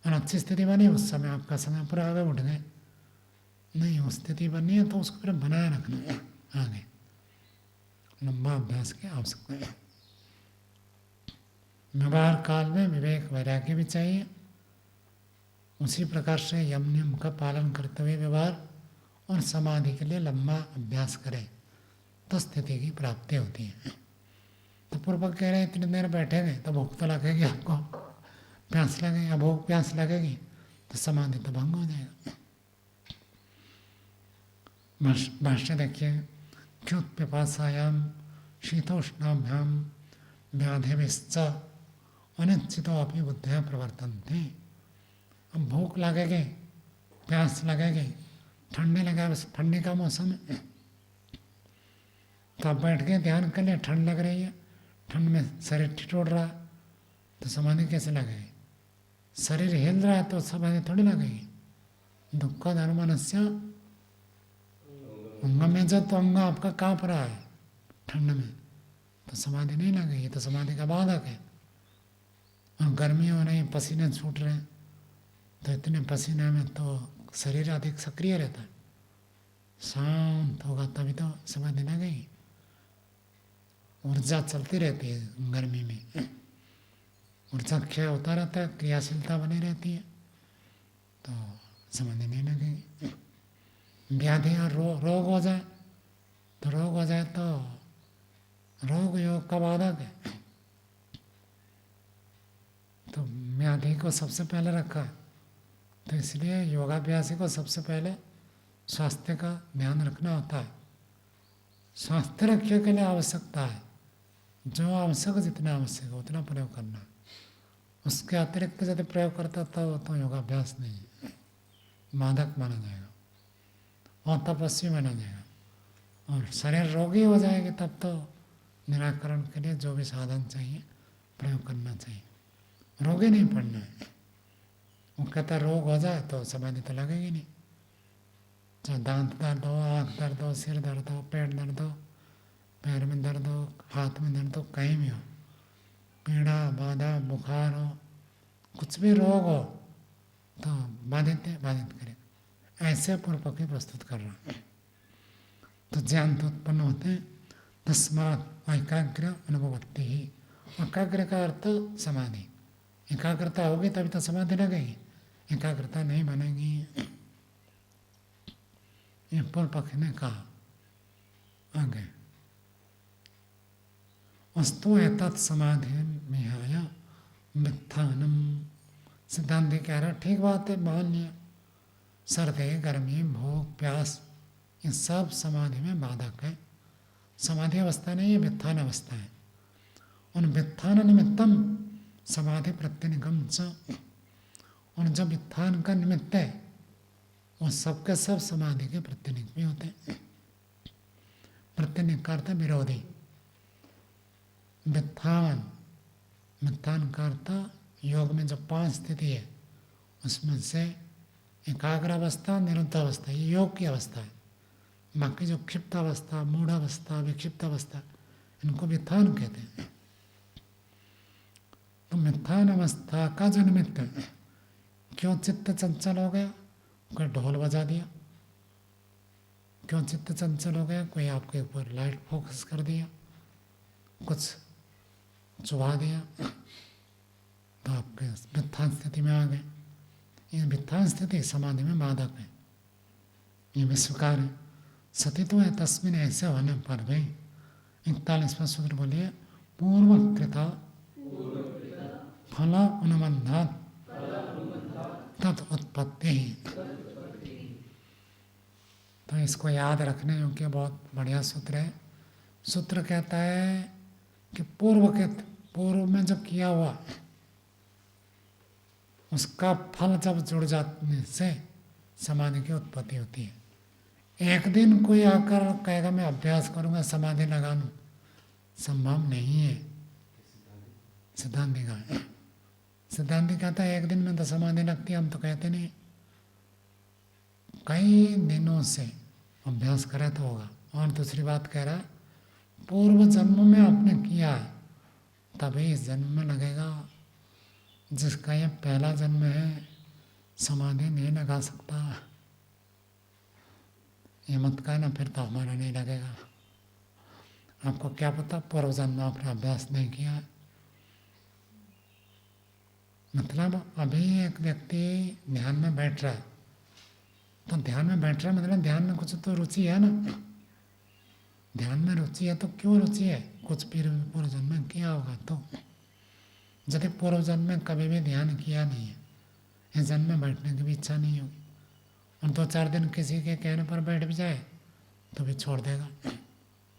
और अच्छी स्थिति बनी, उस समय आपका समय पूरा आगे उठ गए। नहीं, उस स्थिति बनी है तो उसको फिर बनाए रखना है, आगे लंबा अभ्यास की आवश्यकता है। व्यवहार काल में विवेक वैराग्य भी चाहिए। उसी प्रकार से यम नियम का पालन करते हुए व्यवहार और समाधि के लिए लंबा अभ्यास करें तो स्थिति की प्राप्ति होती है। तो पूर्वक कह रहे इतनी देर बैठेंगे तो भूख तो लगेगी आपको, प्यास लगेगी, भूख प्यास लगेगी तो समाधि तो भंग हो जाएगा। भाष्य देखिए, क्यों पिपासायाम शीतोष्णाभ्याम व्याधिभिश्च अनिश्चितो अपनी बुद्धियाँ प्रवर्तन्ते। अब भूख लगेगी, प्यास लगेगी, ठंडी लगे, बस ठंडी का मौसम है तो आप बैठ के ध्यान कर लिए, ठंड लग रही है, ठंड में शरीर ठिठुर रहा तो समाधि कैसे लगेगी? शरीर हिल रहा है तो समाधि थोड़ी लगेगी। दुख धर्मनस्य अंग में जो तो अंग आपका कांप रहा है ठंड में तो समाधि नहीं लगेगी, तो समाधि का बाधक है। और गर्मी हो रही, पसीने छूट रहे हैं तो इतने पसीने में तो शरीर अधिक सक्रिय रहता है, शांत होगा तभी तो समाधि लगेगी। ऊर्जा चलती रहती है गर्मी में, ऊर्जा क्षय होता रहता है, क्रियाशीलता बनी रहती है तो समाधि नहीं लगेगी। व्याधि और रोग हो जाए तो रोग योग का बाधक है, तो व्याधि को सबसे पहले रखा है। तो इसलिए योगाभ्यासी को सबसे पहले स्वास्थ्य का ध्यान रखना होता है। स्वास्थ्य रक्षा के लिए आवश्यकता है, जो आवश्यक जितना आवश्यक है उतना प्रयोग करना, उसके अतिरिक्त यदि प्रयोग करता तो योगाभ्यास नहीं है, मादक माना जाएगा और तपस्वी माना जाएगा। और शरीर रोगी हो जाएगी तब तो निराकरण के लिए जो भी साधन चाहिए प्रयोग करना चाहिए, रोगी नहीं पड़ना है। वो कहता है रोग हो जाए तो समाधि तो लगेगी नहीं, चाहे दांत दर्द हो, आँख दर्द हो, सिर दर्द हो, पेट दर्द हो, पैर में दर्द हो, हाथ में दर्द हो, कहीं भी हो, पीड़ा बाधा बुखार हो, कुछ भी रोग हो तो बाधित करे, ऐसे पूर्व पक्षी प्रस्तुत कर रहा है। तो ज्ञान तो उत्पन्न होते हैं, तस्मात् एकाग्र अनुभवती ही। एकाग्र का अर्थ समाधि, एकाग्रता होगी तभी तो समाधि लगेगी, एकाग्रता नहीं बनेगी, ये पूर्व पक्ष ने कहा। आगे अस्तु एतत् समाधि विहाय मिथ्यानम। सिद्धांत कह रहा ठीक बात है, मान लिया, सर्दी गर्मी भूख प्यास ये सब समाधि में बाधक है। समाधि अवस्था नहीं, ये व्युत्थान अवस्था है। उन व्युत्थान निमित्तम समाधि प्रत्यनिगम च, और जब व्युत्थान का निमित्त है वो सबके सब समाधि के प्रत्यनिक भी होते हैं। प्रत्यनिक का अर्थ विरोधी, व्युत्थान का अर्थ योग में जो 5 स्थिति है उसमें से एकाग्र अवस्था, निरुद्ध अवस्था, ये योग की अवस्था है। बाकी जो क्षिप्त अवस्था, मूढ़ अवस्था, विक्षिप्त अवस्था, इनको व्युत्थान कहते हैं। तो व्युत्थान अवस्था का जो निमित्त है, क्यों चित्त चंचल हो गया, कोई ढोल बजा दिया, क्यों चित्त चंचल हो गया, कोई आपके ऊपर लाइट फोकस कर दिया, कुछ चुभा दिया तो आपके व्युत्थान स्थिति में आ गए। ये व्युत्थान स्थिति समाधि में बाधक है, ये भी स्वीकार है। सती तो है तस्मिन, ऐसे होने पर भी 41वां सूत्र बोलिए, पूर्वकृता फल अनुबंधात तत् उत्पत्ति। तो इसको याद रखने योग्य बहुत बढ़िया सूत्र है। सूत्र कहता है कि पूर्व में जब किया हुआ उसका फल जब जुड़ जाने से समाधि की उत्पत्ति होती है। एक दिन कोई आकर कहेगा मैं अभ्यास करूंगा समाधि लगा लूं, संभव नहीं है। सिद्धांति का है, सिद्धांति कहता है एक दिन में तो समाधि लगती है, हम तो कहते नहीं, कई दिनों से अभ्यास करे तो होगा। और दूसरी बात कह रहा है पूर्व जन्म में आपने किया है तभी इस जन्म में लगेगा, जिसका ये पहला जन्म है समाधि नहीं लगा सकता। ये मत कहना फिर तो हमारा नहीं लगेगा। आपको क्या पता पूर्व जन्म आपने अभ्यास नहीं किया। मतलब अभी एक व्यक्ति ध्यान में बैठ रहा है, तो ध्यान में बैठ रहा है मतलब ध्यान में कुछ तो रुचि है ना। ध्यान में रुचि है तो क्यों रुचि है, कुछ पूर्व जन्म में किया होगा तो। यदि पूर्व जन्म में कभी भी ध्यान किया नहीं है, इस जन्म में बैठने की भी इच्छा नहीं होगी, और 2-4 दिन किसी के कहने पर बैठ भी जाए तो भी छोड़ देगा,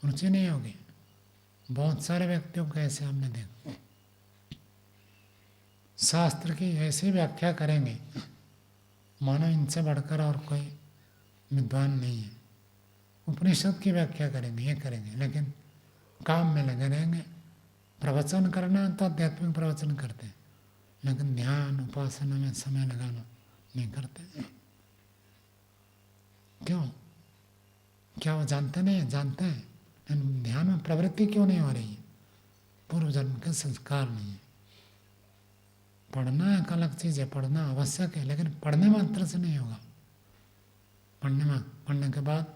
रुचि नहीं होगी। बहुत सारे व्यक्तियों को ऐसे हमने देखा। शास्त्र की ऐसी व्याख्या करेंगे मानो इनसे बढ़कर और कोई विद्वान नहीं है। उपनिषद की व्याख्या करेंगे, ये करेंगे, लेकिन काम में लगे रहेंगे। प्रवचन करना तो आध्यात्मिक प्रवचन करते हैं, लेकिन ध्यान उपासना में समय लगाना नहीं करते। क्यों? क्या वो जानते नहीं? जानते हैं, लेकिन ध्यान में प्रवृत्ति क्यों नहीं हो रही है? पूर्व जन्म के संस्कार नहीं है। पढ़ना एक अलग चीज़ है, पढ़ना आवश्यक है, लेकिन पढ़ने मात्र से नहीं होगा। पढ़ने के बाद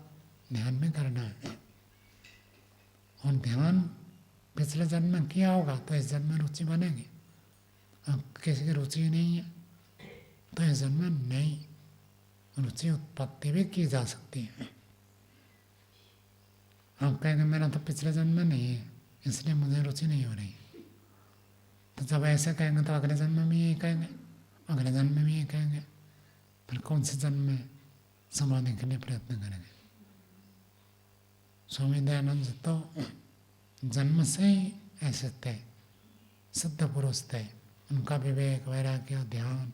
ध्यान भी करना है, और ध्यान पिछले जन्म में किया होगा तो इस जन्म में रुचि बनेगी। अब किसी की रुचि नहीं है तो इस जन्म में नई रुचि उत्पत्ति भी की जा सकती है। आप कहेंगे मेरा तो पिछले जन्म में नहीं है इसलिए मुझे रुचि नहीं हो रही, तो जब ऐसे कहेंगे तो अगले जन्म में भी यही कहेंगे, अगले जन्म में भी यही कहेंगे, फिर कौन से जन्म में समाधि के लिए प्रयत्न करेंगे? स्वामी दयानंद तो जन्म से ही ऐसे थे, सिद्ध पुरुष थे। उनका विवेक, वैराग्य, ध्यान,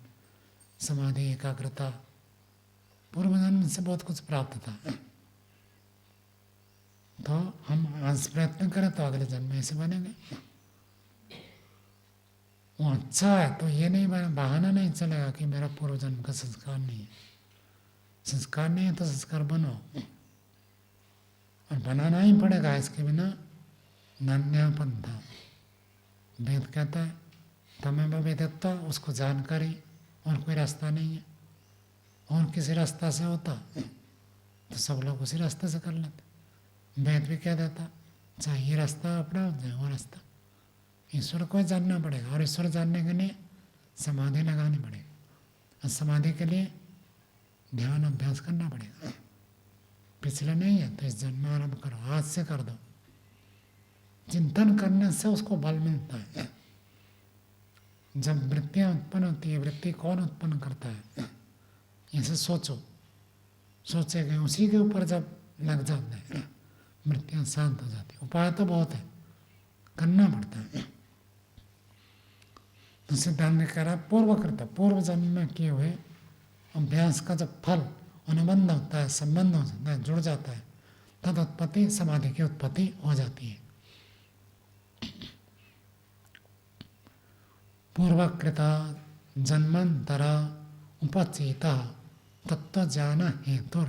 समाधि, एकाग्रता पूर्व जन्म से बहुत कुछ प्राप्त था। तो हम आज प्रयत्न करें तो अगले जन्म में ऐसे बनेंगे। वो अच्छा है तो ये नहीं बहाना नहीं चलेगा कि मेरा पूर्व जन्म का संस्कार नहीं है। संस्कार नहीं है तो संस्कार बनो, और बनाना ही पड़ेगा, इसके बिना नान्यापंथा। वेद कहता है तमेव वेदत्व, उसको जानकारी और कोई रास्ता नहीं है। और किसी रास्ता से होता तो सब लोग उसी रास्ते से कर लेते। वेद भी कह देता चाहे ये रास्ता अपना जाए वो रास्ता। ईश्वर को जानना पड़ेगा, और ईश्वर जानने के लिए समाधि लगानी पड़ेगी, और समाधि के लिए ध्यान अभ्यास करना पड़ेगा। पिछले नहीं है तो इस जन्म में आरंभ करो, आज से कर दो। चिंतन करने से उसको बल मिलता है। जब वृत्तियां उत्पन्न होती है, वृत्ति कौन उत्पन्न करता है? ऐसे सोचे गए उसी के ऊपर जब लग जाते हैं वृत्तियां शांत हो जाती है। उपाय तो बहुत है, करना पड़ता है। तो सिद्धांत ने कह रहा पूर्वकृत, पूर्व जन्म में किए हुए अभ्यास का जब फल अनुबंध होता है, संबंध होता है, जुड़ जाता है, तद उत्पत्ति समाधि की उत्पत्ति हो जाती है। पूर्वकृत जन्मांतर उपचित तत्वज्ञान हेतु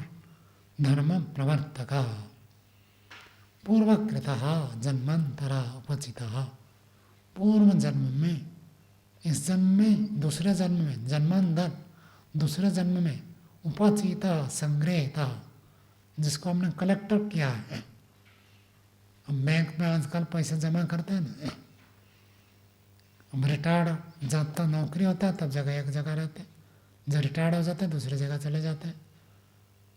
धर्म प्रवर्तक। पूर्वकृत जन्मांतर उपचित, पूर्व जन्म में, इस जन्म में, दूसरे जन्म में, जन्मांतर दूसरे जन्म में, उपचित संग्रहित, जिसको हमने कलेक्ट किया है। अब बैंक में आजकल पैसे जमा करते हैं ना, अब रिटायर्ड जब तक नौकरी होता है तब जगह एक जगह रहते हैं, जब रिटायर्ड हो जाते हैं दूसरी जगह चले जाते हैं।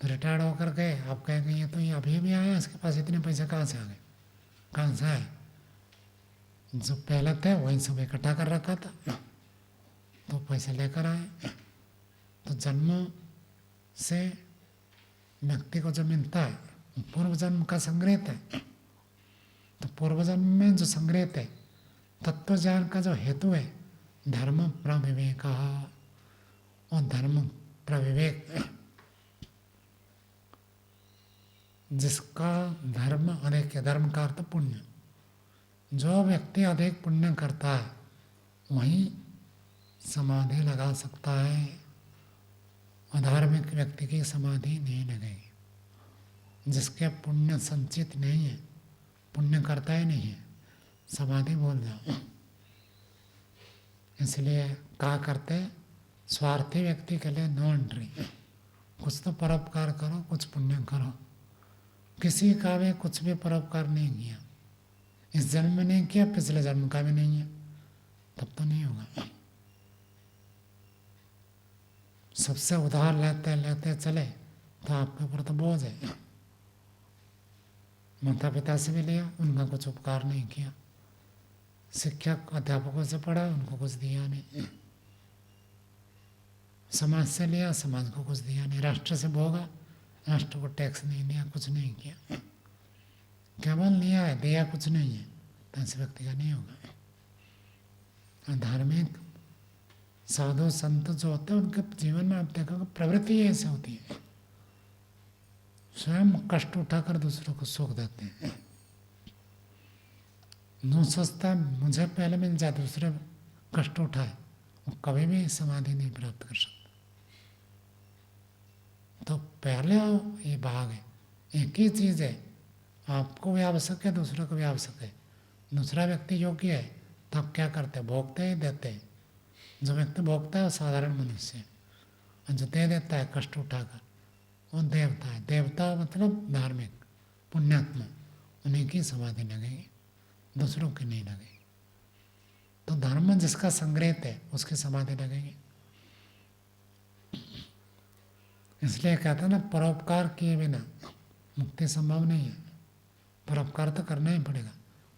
तो रिटायर्ड होकर गए, आप कहेंगे ये तो ये अभी भी आया, इसके पास इतने पैसे कहाँ से आ गए? कहाँ से आए? जो पहले थे वही सब इकट्ठा कर रखा था तो पैसे लेकर आए। तो जन्म से व्यक्ति को जो मिलता है पूर्व जन्म का संग्रहित है। तो पूर्व जन्म में जो संग्रहित है तत्व ज्ञान का जो हेतु है धर्म प्रविवेक, और धर्म प्रविवेक जिसका धर्म अधिक है, धर्म का अर्थ पुण्य। जो व्यक्ति अधिक पुण्य करता है वही समाधि लगा सकता है, अधार्मिक व्यक्ति की समाधि नहीं लगेगी। जिसके पुण्य संचित नहीं है, पुण्य करता ही नहीं है, समाधि बोल जाओ। इसलिए कहा करते स्वार्थी व्यक्ति के लिए नो एंट्री। कुछ तो परोपकार करो, कुछ पुण्य करो। किसी का भी कुछ भी परोपकार नहीं किया, इस जन्म में नहीं किया, पिछले जन्म का भी नहीं है, तब तो नहीं होगा। सबसे उधार लेते लेते चले तो आपके ऊपर तो बोझ है। माता पिता से भी लिया, उनका कुछ उपकार नहीं किया। शिक्षक अध्यापकों से पढ़ा, उनको कुछ दिया नहीं। समाज से लिया, समाज को कुछ दिया नहीं। राष्ट्र से भोगा, राष्ट्र को टैक्स नहीं दिया, कुछ नहीं किया। केवल लिया है, दिया कुछ नहीं है, तो ऐसे व्यक्ति का नहीं होगा। धार्मिक साधु संत जो होते हैं उनके जीवन में आप देखोगे प्रवृत्ति ऐसे होती है, स्वयं कष्ट उठाकर दूसरों को सुख देते हैं। जो सोचता है मुझे पहले मिल जाए, दूसरे कष्ट उठाए, वो कभी भी समाधि नहीं प्राप्त कर सकता। तो पहले ये भाग है, एक ही चीज़ है, आपको भी आवश्यक है, दूसरे को भी आवश्यक है। दूसरा व्यक्ति योग्य है तो आप क्या करते हैं, भोगते ही देते हैं। जो व्यक्ति भोगता है वो साधारण मनुष्य है, और जो दे देता है कष्ट उठाकर वो देवता है। देवता मतलब धार्मिक पुण्यात्मा, उन्हीं की समाधि लगेगी, दूसरों की नहीं लगेगी। तो धर्म जिसका संग्रहित है उसकी समाधि लगेगी। इसलिए कहते हैं ना, परोपकार किए बिना मुक्ति संभव नहीं है। परोपकार तो करना ही पड़ेगा।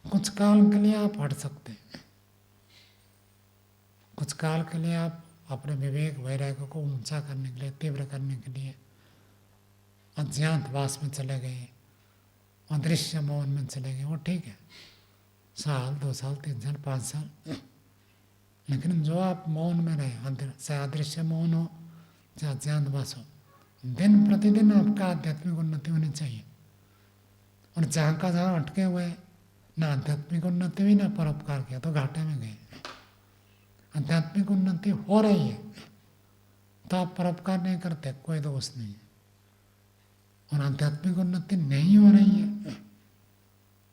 कुछ काल के लिए आप हट सकते हैं, कुछ काल के लिए आप अपने विवेक वैराग्य को ऊंचा करने के लिए, तीव्र करने के लिए अज्ञातवास में चले गए, अदृश्य मौन में चले गए, वो ठीक है, 1 साल 2 साल 3 साल 5 साल। लेकिन जो आप मौन में रहे, चाहे अदृश्य मौन हो चाहे अज्ञातवास हो, दिन प्रतिदिन आपका आध्यात्मिक उन्नति होनी चाहिए। और जहाँ का जहाँ अटके हुए, ना आध्यात्मिक उन्नति हुई ना परोपकार किया, तो घाटे में गए। आध्यात्मिक उन्नति हो रही है तो आप परोपकार नहीं करते, कोई दोष नहीं है। और आध्यात्मिक उन्नति नहीं हो रही है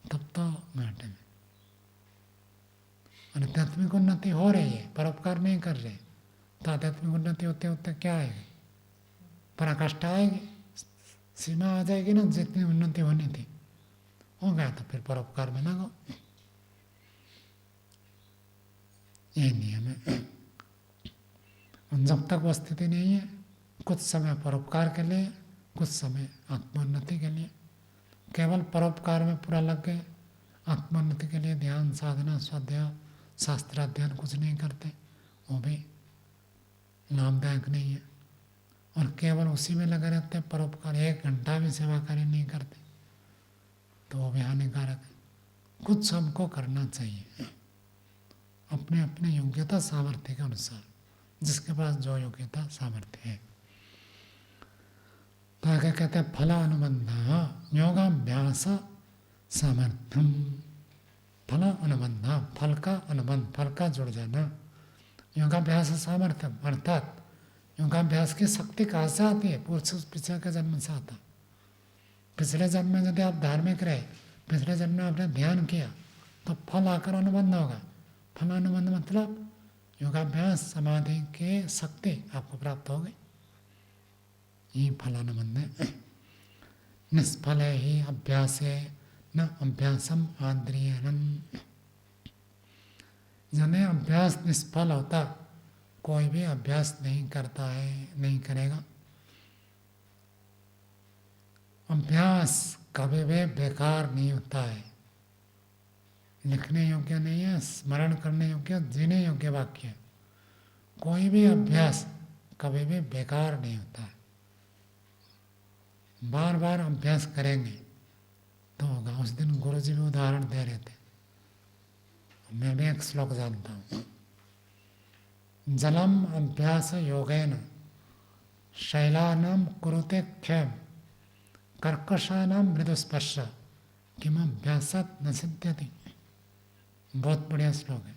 तब तो घाटे में। और आध्यात्मिक उन्नति हो रही है, परोपकार नहीं कर रहे, तो आध्यात्मिक उन्नति होते होते क्या आएगी, पराकाष्ठा आएगी, सीमा आ जाएगी ना। जितनी उन्नति होनी थी हो गया, तो फिर परोपकार में लगो। यही नियम है। जब तक वो स्थिति नहीं है, कुछ समय परोपकार के लिए, कुछ समय आत्मोन्नति के लिए। केवल परोपकार में पूरा लग गए, आत्मोन्नति के लिए ध्यान साधना स्वाध्याय शास्त्राध्ययन कुछ नहीं करते, वो भी लाभदायक नहीं है। और केवल उसी में लगे रहते हैं, परोपकार 1 घंटा भी सेवा कार्य नहीं करते, तो वो भी हानिकारक है। कुछ हमको करना चाहिए अपने अपने योग्यता सामर्थ्य के अनुसार, जिसके पास जो योग्यता सामर्थ्य है। तो आगे कहते हैं फल अनुबंध योगाभ्यास सामर्थ्यम। फल अनुबंध, फल का अनुबंध, फल का जुड़ जाना। योगाभ्यास सामर्थ्यम अर्थात योगाभ्यास की शक्ति कहाँ से आती है, पुरुष पिछले के जन्म से आता। पिछले जन्म में यदि आप धार्मिक रहे, पिछले जन्म में आपने ध्यान किया, तो फल आकर अनुबंध होगा। फल अनुबंध मतलब योगाभ्यास समाधि के शक्ति आपको प्राप्त हो गई, ये फलानुबंध है। निष्फल ही अभ्यास न अभ्यासम आंद्रियनम। जिन्हें अभ्यास निष्फल होता, कोई भी अभ्यास नहीं करता है, नहीं करेगा। अभ्यास कभी भी बेकार नहीं होता है। लिखने योग्य नहीं है, स्मरण करने योग्य, जीने योग्य वाक्य है। कोई भी अभ्यास कभी भी बेकार नहीं होता है। बार बार अभ्यास करेंगे तो होगा। उस दिन गुरु जी भी उदाहरण दे रहे थे, मैं भी एक श्लोक जानता हूँ। जलम अभ्यास योगेन शैलानाम कुरुते क्षयम कर्कशानाम मृदुस्पर्श किम अभ्यासात् न सिद्ध्यति। बहुत बढ़िया श्लोक है।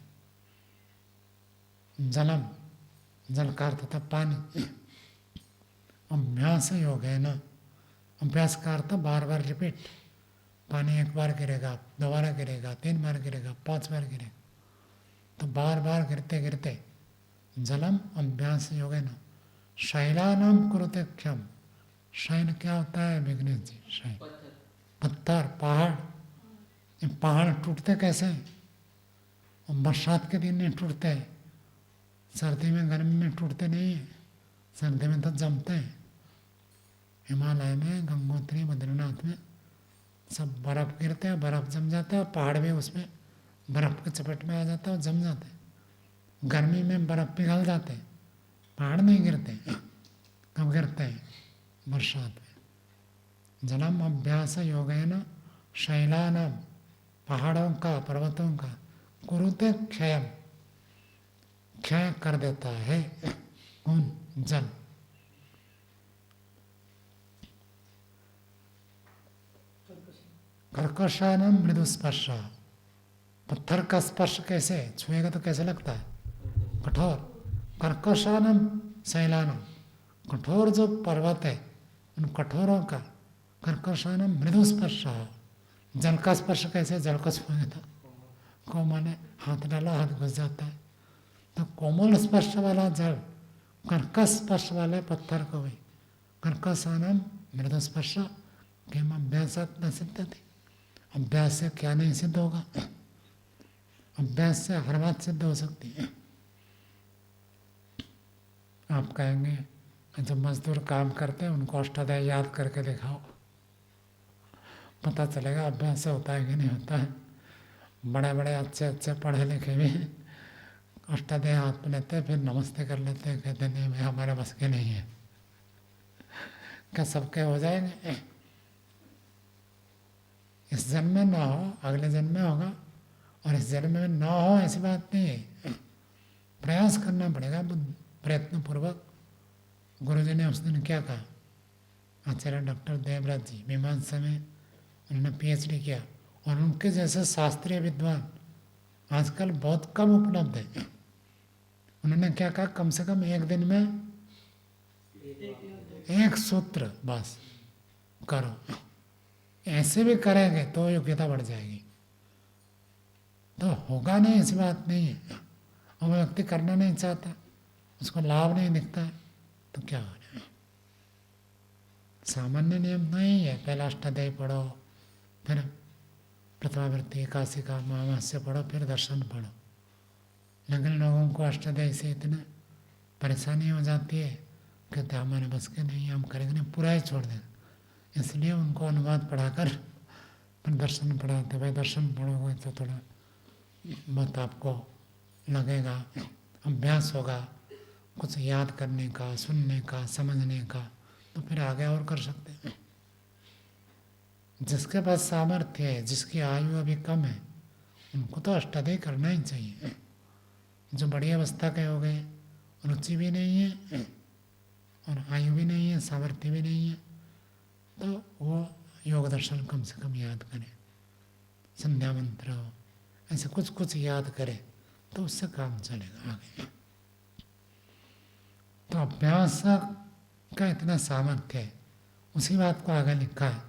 जलम, जल का अर्थ था पानी। अभ्यास योगेन, अभ्यास का अर्थ बार बार रिपीट। पानी 1 बार गिरेगा, दोबारा गिरेगा, 3 बार गिरेगा, 5 बार गिरेगा, तो बार बार गिरते गिरते जलम अभ्यास योगेन शैलानाम कुरुते क्षम। शैल क्या होता है विघ्नेश जी? शैल पत्थर, पहाड़। ये पहाड़ टूटते कैसे? बरसात के दिन नहीं टूटते, सर्दी में गर्मी में टूटते नहीं है। सर्दी में तो जमते हैं। हिमालय में, गंगोत्री, बद्रीनाथ में सब बर्फ़ गिरते हैं, बर्फ़ जम जाता है, पहाड़ भी उसमें बर्फ़ के चपेट में आ जाता है और जम जाते हैं। गर्मी में बर्फ़ पिघल जाते हैं, पहाड़ नहीं गिरते। कब गिरते हैं? बरसात में। जलम अभ्यास योगेन शैलानाम, पहाड़ों का, पर्वतों का, कुरुते क्षयम, क्षय कर देता है कौन? जल। कर्कशानम मृदु स्पर्श, पत्थर का स्पर्श कैसे छुएगा तो कैसे लगता है? कठोर। कर्कशानम शैलानम, कठोर जो पर्वत है उन कठोरों का, कर्कशानम मृदु स्पर्श, जल का स्पर्श कैसे? जल को छुएगा तो कोमल है, हाथ डाला हाथ घुस जाता है। तो कोमल स्पर्श वाला जल, कर्कश स्पर्श वाले पत्थर को भी कर्कशानम मृदु स्पर्श किम अभ्यासात न सिद्ध्यति, अभ्यास से क्या नहीं सिद्ध होगा? अभ्यास से हर बात सिद्ध हो सकती है। आप कहेंगे जब मजदूर काम करते हैं उनको अष्टाध्याय याद करके दिखाओ, पता चलेगा अभ्यास से होता है कि नहीं होता है। बड़े बड़े अच्छे अच्छे पढ़े लिखे भी अष्टाध्याय हाथ में लेते हैं, फिर नमस्ते कर लेते हैं, कहते नहीं मैं हमारे बस के नहीं है। क्या सबके हो जाएंगे? इस जन्म में ना हो, अगले जन्म में होगा, और इस जन्म में ना हो ऐसी बात नहीं है। प्रयास करना पड़ेगा प्रयत्न पूर्वक। गुरु जी ने उस दिन क्या कहा? आचार्य डॉक्टर देवव्रत जी मीमांसा में उन्होंने PhD किया, और उनके जैसे शास्त्रीय विद्वान आजकल बहुत कम उपलब्ध है। उन्होंने क्या कहा? कम से कम एक दिन में एक सूत्र बस करो। ऐसे भी करेंगे तो योग्यता बढ़ जाएगी। तो होगा नहीं ऐसी बात नहीं है। और व्यक्ति करना नहीं चाहता, उसको लाभ नहीं दिखता है, तो क्या हो रहा है? सामान्य नियम नहीं है पहला अष्टाध्यायी पढ़ो, फिर प्रथमावृत्ति, एकादशिका, महावास्य पढ़ो, फिर दर्शन पढ़ो। लेकिन लोगों को अष्टाध्यायी से इतना परेशानी हो जाती है, कहते हमारे बस के नहीं, हम करेंगे नहीं, पूरा ही छोड़ दें। इसलिए उनको अनुवाद पढ़ाकर फिर दर्शन पढ़ाते। भाई दर्शन पढ़ोगे तो थोड़ा मत आपको लगेगा, अभ्यास होगा कुछ याद करने का, सुनने का, समझने का, तो फिर आगे और कर सकते हैं। जिसके पास सामर्थ्य है, जिसकी आयु अभी कम है, उनको तो अष्टाध्यायी करना ही चाहिए। जो बड़ी अवस्था के हो गए, रुचि भी नहीं है और आयु भी नहीं है, सामर्थ्य भी नहीं है, तो वो योग दर्शन कम से कम याद करें, संध्या मंत्र हो, ऐसे कुछ कुछ याद करें तो उससे काम चलेगा आगे। तो अभ्यास का इतना सामर्थ्य है, उसी बात को आगे लिखा है।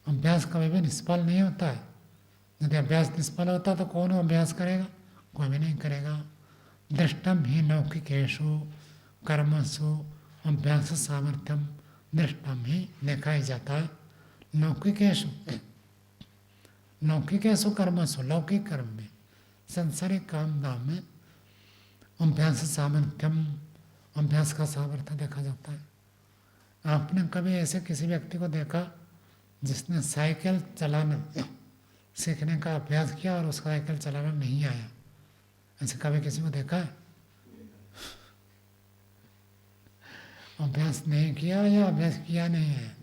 अभ्यास कभी भी निष्फल नहीं होता है। यदि अभ्यास निष्फल होता तो कौन अभ्यास करेगा? कोई भी नहीं करेगा। दृष्टम ही लौकिकेषु कर्मसु अभ्यास सामर्थ्यम, दृष्टम ही देखा ही जाता है। लौकिकेषु, लौकिकेषु कर्मसु, लौकिक कर्म में, संसारिक काम धाम में अभ्यास सामर्थ्यम, अभ्यास का सामर्थ्य देखा जाता है। आपने कभी ऐसे किसी व्यक्ति को देखा जिसने साइकिल चलाना सीखने का अभ्यास किया और उसका साइकिल चलाना नहीं आया? ऐसे कभी किसी को देखा है? अभ्यास नहीं किया या अभ्यास किया नहीं है,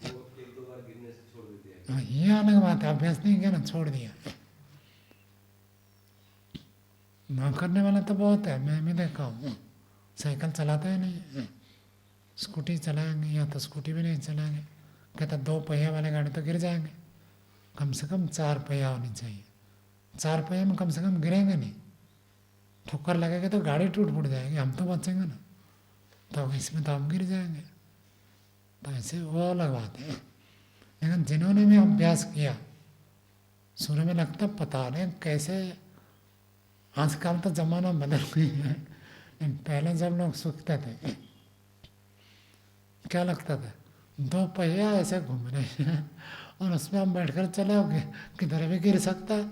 ये अलग बात है। अभ्यास नहीं किया ना, छोड़ दिया। ना करने वाला तो बहुत है, मैं भी देखा हूँ। साइकिल चलाता है नहीं, स्कूटी चलाएंगे या तो स्कूटी भी नहीं चलाएंगे, कहता 2 पहिया वाले गाड़ी तो गिर जाएंगे, कम से कम 4 पहिया होनी चाहिए। 4 पहिया में कम से कम गिरेंगे नहीं, ठोकर लगेगा तो गाड़ी टूट फूट जाएगी, हम तो बचेंगे ना, तो इसमें तो हम गिर जाएंगे। तो ऐसे वो अलग बात है। लेकिन जिन्होंने भी अभ्यास किया, शुरू में लगता पता नहीं कैसे, आजकल तो जमाना बदल गई है, लेकिन पहले जब लोग सीखते थे क्या लगता था? 2 पहिया ऐसे घूम रहे हैं और उसमें हम बैठकर चले, किधर भी गिर सकता है।